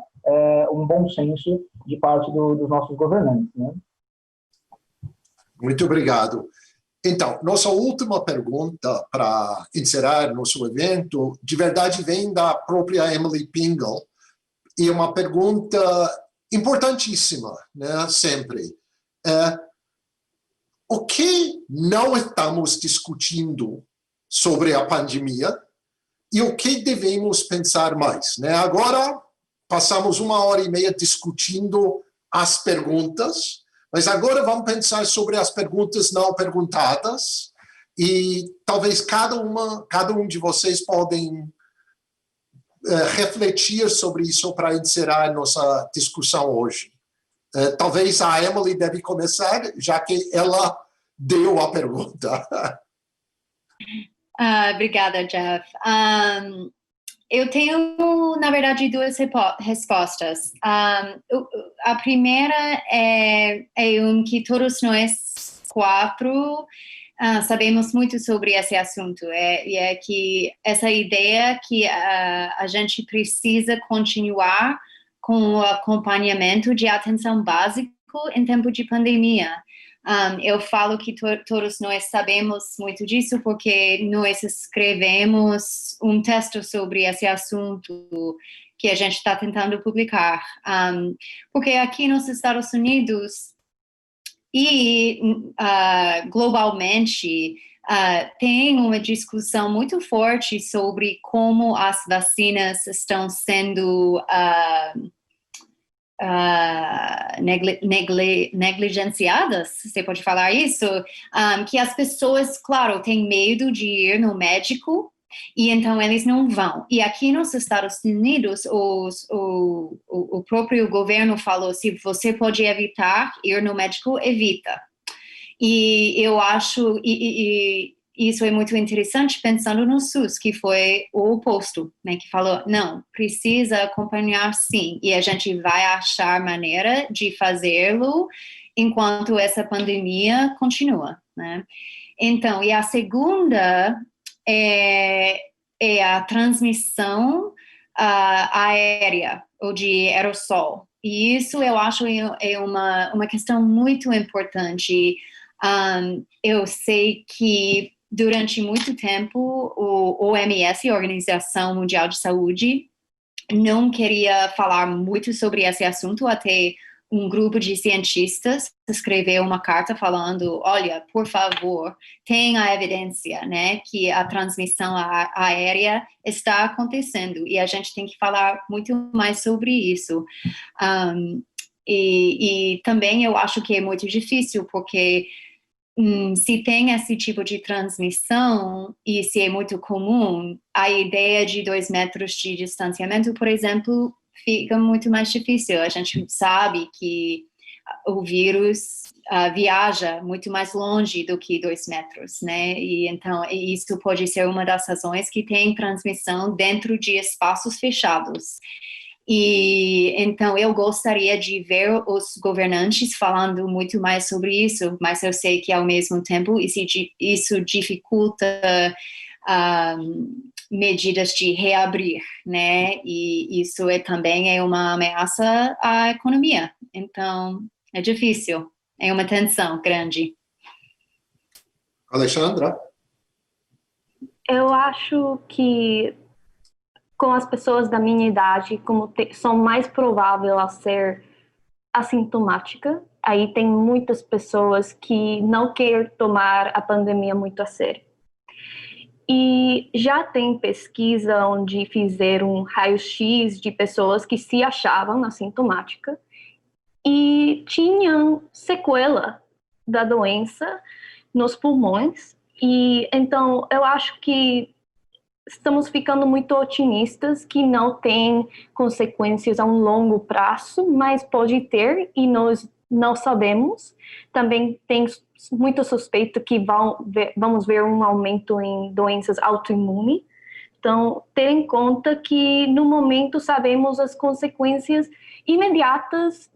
um bom senso de parte dos nossos governantes, né? Muito obrigado. Então, nossa última pergunta para encerrar nosso evento, de verdade, vem da própria Emily Pingle, e é uma pergunta importantíssima, né, sempre. O que não estamos discutindo sobre a pandemia e o que devemos pensar mais, né? Agora, passamos 1h30 discutindo as perguntas, mas agora vamos pensar sobre as perguntas não perguntadas e talvez cada um de vocês podem refletir sobre isso para encerrar nossa discussão hoje. Talvez a Emily deve começar, já que ela deu a pergunta. Obrigada, Jeff. Eu tenho, na verdade, duas respostas. A primeira é que todos nós quatro sabemos muito sobre esse assunto. É que essa ideia que a gente precisa continuar com o acompanhamento de atenção básico em tempo de pandemia. Eu falo que todos nós sabemos muito disso porque nós escrevemos um texto sobre esse assunto que a gente está tentando publicar. Porque aqui nos Estados Unidos e globalmente tem uma discussão muito forte sobre como as vacinas estão sendo negligenciadas, você pode falar isso, que as pessoas, claro, têm medo de ir no médico e então eles não vão. E aqui nos Estados Unidos, o próprio governo falou, se você pode evitar ir no médico, evita. E eu acho, isso é muito interessante pensando no SUS, que foi o oposto, né, que falou, não, precisa acompanhar sim, e a gente vai achar maneira de fazê-lo enquanto essa pandemia continua, né. Então, e a segunda é a transmissão aérea, ou de aerossol, e isso eu acho é uma questão muito importante. Eu sei que durante muito tempo, o OMS, a Organização Mundial de Saúde, não queria falar muito sobre esse assunto até um grupo de cientistas escreveu uma carta falando, olha, por favor, tenha evidência, né, que a transmissão aérea está acontecendo e a gente tem que falar muito mais sobre isso. E também eu acho que é muito difícil, porque se tem esse tipo de transmissão e se é muito comum, a ideia de 2 metros de distanciamento, por exemplo, fica muito mais difícil. A gente sabe que o vírus viaja muito mais longe do que 2 metros, né? E então isso pode ser uma das razões que tem transmissão dentro de espaços fechados. E então eu gostaria de ver os governantes falando muito mais sobre isso, mas eu sei que ao mesmo tempo isso dificulta medidas de reabrir, né? E isso também é uma ameaça à economia. Então é difícil, é uma tensão grande. Alexandra? Eu acho que com as pessoas da minha idade, como são mais provável a ser assintomática, aí tem muitas pessoas que não querem tomar a pandemia muito a sério. E já tem pesquisa onde fizeram um raio-x de pessoas que se achavam assintomáticas e tinham sequela da doença nos pulmões. E então eu acho que estamos ficando muito otimistas que não tem consequências a um longo prazo, mas pode ter e nós não sabemos. Também tem muito suspeito que vamos ver um aumento em doenças autoimunes. Então, ter em conta que no momento sabemos as consequências imediatas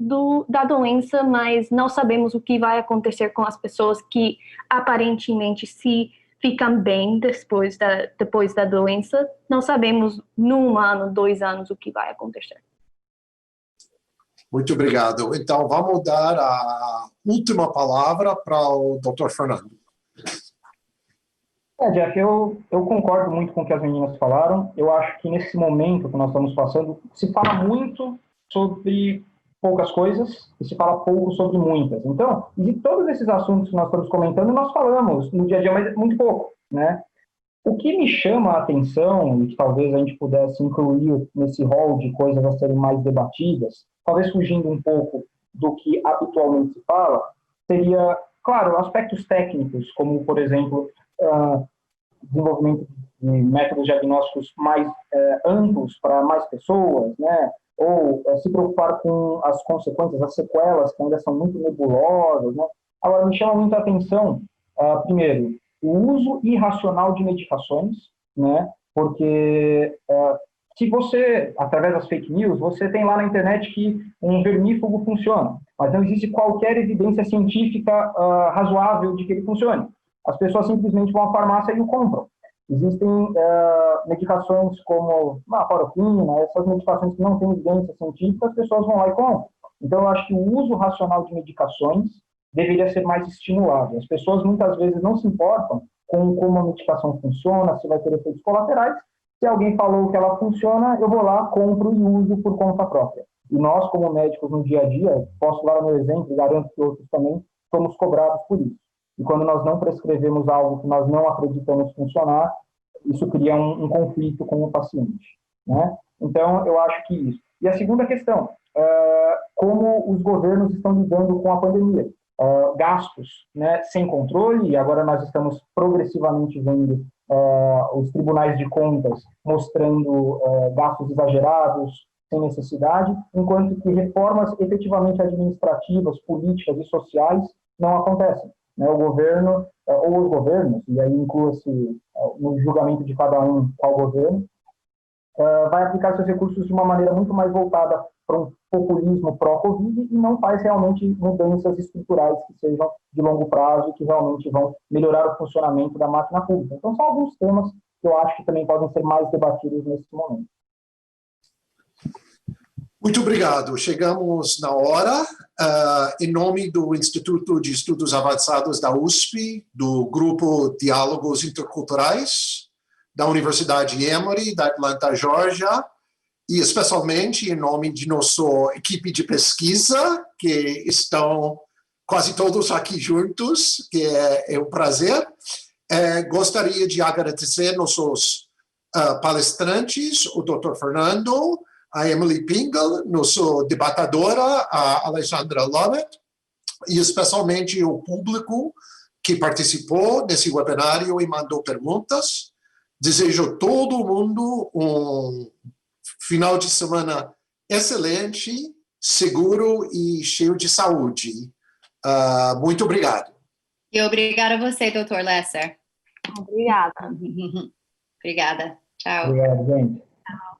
da doença, mas não sabemos o que vai acontecer com as pessoas que aparentemente se ficam bem depois da doença. Não sabemos num ano, 2 anos o que vai acontecer. Muito obrigado. Então, vamos dar a última palavra para o Dr. Fernando. Jeff, eu concordo muito com o que as meninas falaram. Eu acho que nesse momento que nós estamos passando, se fala muito sobre poucas coisas e se fala pouco sobre muitas. Então, de todos esses assuntos que nós estamos comentando, nós falamos no dia a dia, mas muito pouco, né? O que me chama a atenção, e que talvez a gente pudesse incluir nesse rol de coisas a serem mais debatidas, talvez fugindo um pouco do que habitualmente se fala, seria, claro, aspectos técnicos, como, por exemplo, desenvolvimento de métodos diagnósticos mais amplos para mais pessoas, né? Ou se preocupar com as consequências, as sequelas, que ainda são muito nebulosas, né? Agora, me chama muito a atenção, primeiro, o uso irracional de medicações, né? Porque se você, através das fake news, você tem lá na internet que um vermífugo funciona, mas não existe qualquer evidência científica razoável de que ele funcione. As pessoas simplesmente vão à farmácia e o compram. Existem medicações como a cloroquina, essas medicações que não têm evidência científica, as pessoas vão lá e compram. Então, eu acho que o uso racional de medicações deveria ser mais estimulado. As pessoas muitas vezes não se importam com como a medicação funciona, se vai ter efeitos colaterais. Se alguém falou que ela funciona, eu vou lá, compro e uso por conta própria. E nós, como médicos no dia a dia, posso dar o meu exemplo e garanto que outros também, somos cobrados por isso. E quando nós não prescrevemos algo que nós não acreditamos funcionar, isso cria um conflito com o paciente, né? Então, eu acho que isso. E a segunda questão, como os governos estão lidando com a pandemia. Gastos, né, sem controle, e agora nós estamos progressivamente vendo os tribunais de contas mostrando gastos exagerados, sem necessidade, enquanto que reformas efetivamente administrativas, políticas e sociais não acontecem. O governo, ou os governos, e aí inclua-se no julgamento de cada um qual governo, vai aplicar seus recursos de uma maneira muito mais voltada para um populismo pró-Covid e não faz realmente mudanças estruturais que sejam de longo prazo e que realmente vão melhorar o funcionamento da máquina pública. Então, são alguns temas que eu acho que também podem ser mais debatidos nesse momento. Muito obrigado. Chegamos na hora. Em nome do Instituto de Estudos Avançados da USP, do Grupo Diálogos Interculturais, da Universidade Emory, da Atlanta, Georgia, e especialmente em nome de nossa equipe de pesquisa, que estão quase todos aqui juntos, que é um prazer. Gostaria de agradecer nossos palestrantes, o Dr. Fernando, a Emily Pingle, nossa debatedora, a Alexandra Lovett, e especialmente o público que participou nesse webinário e mandou perguntas. Desejo a todo mundo um final de semana excelente, seguro e cheio de saúde. Muito obrigado. E obrigada a você, Dr. Lesser. Obrigada. Obrigada. Tchau. Obrigado, gente. Tchau.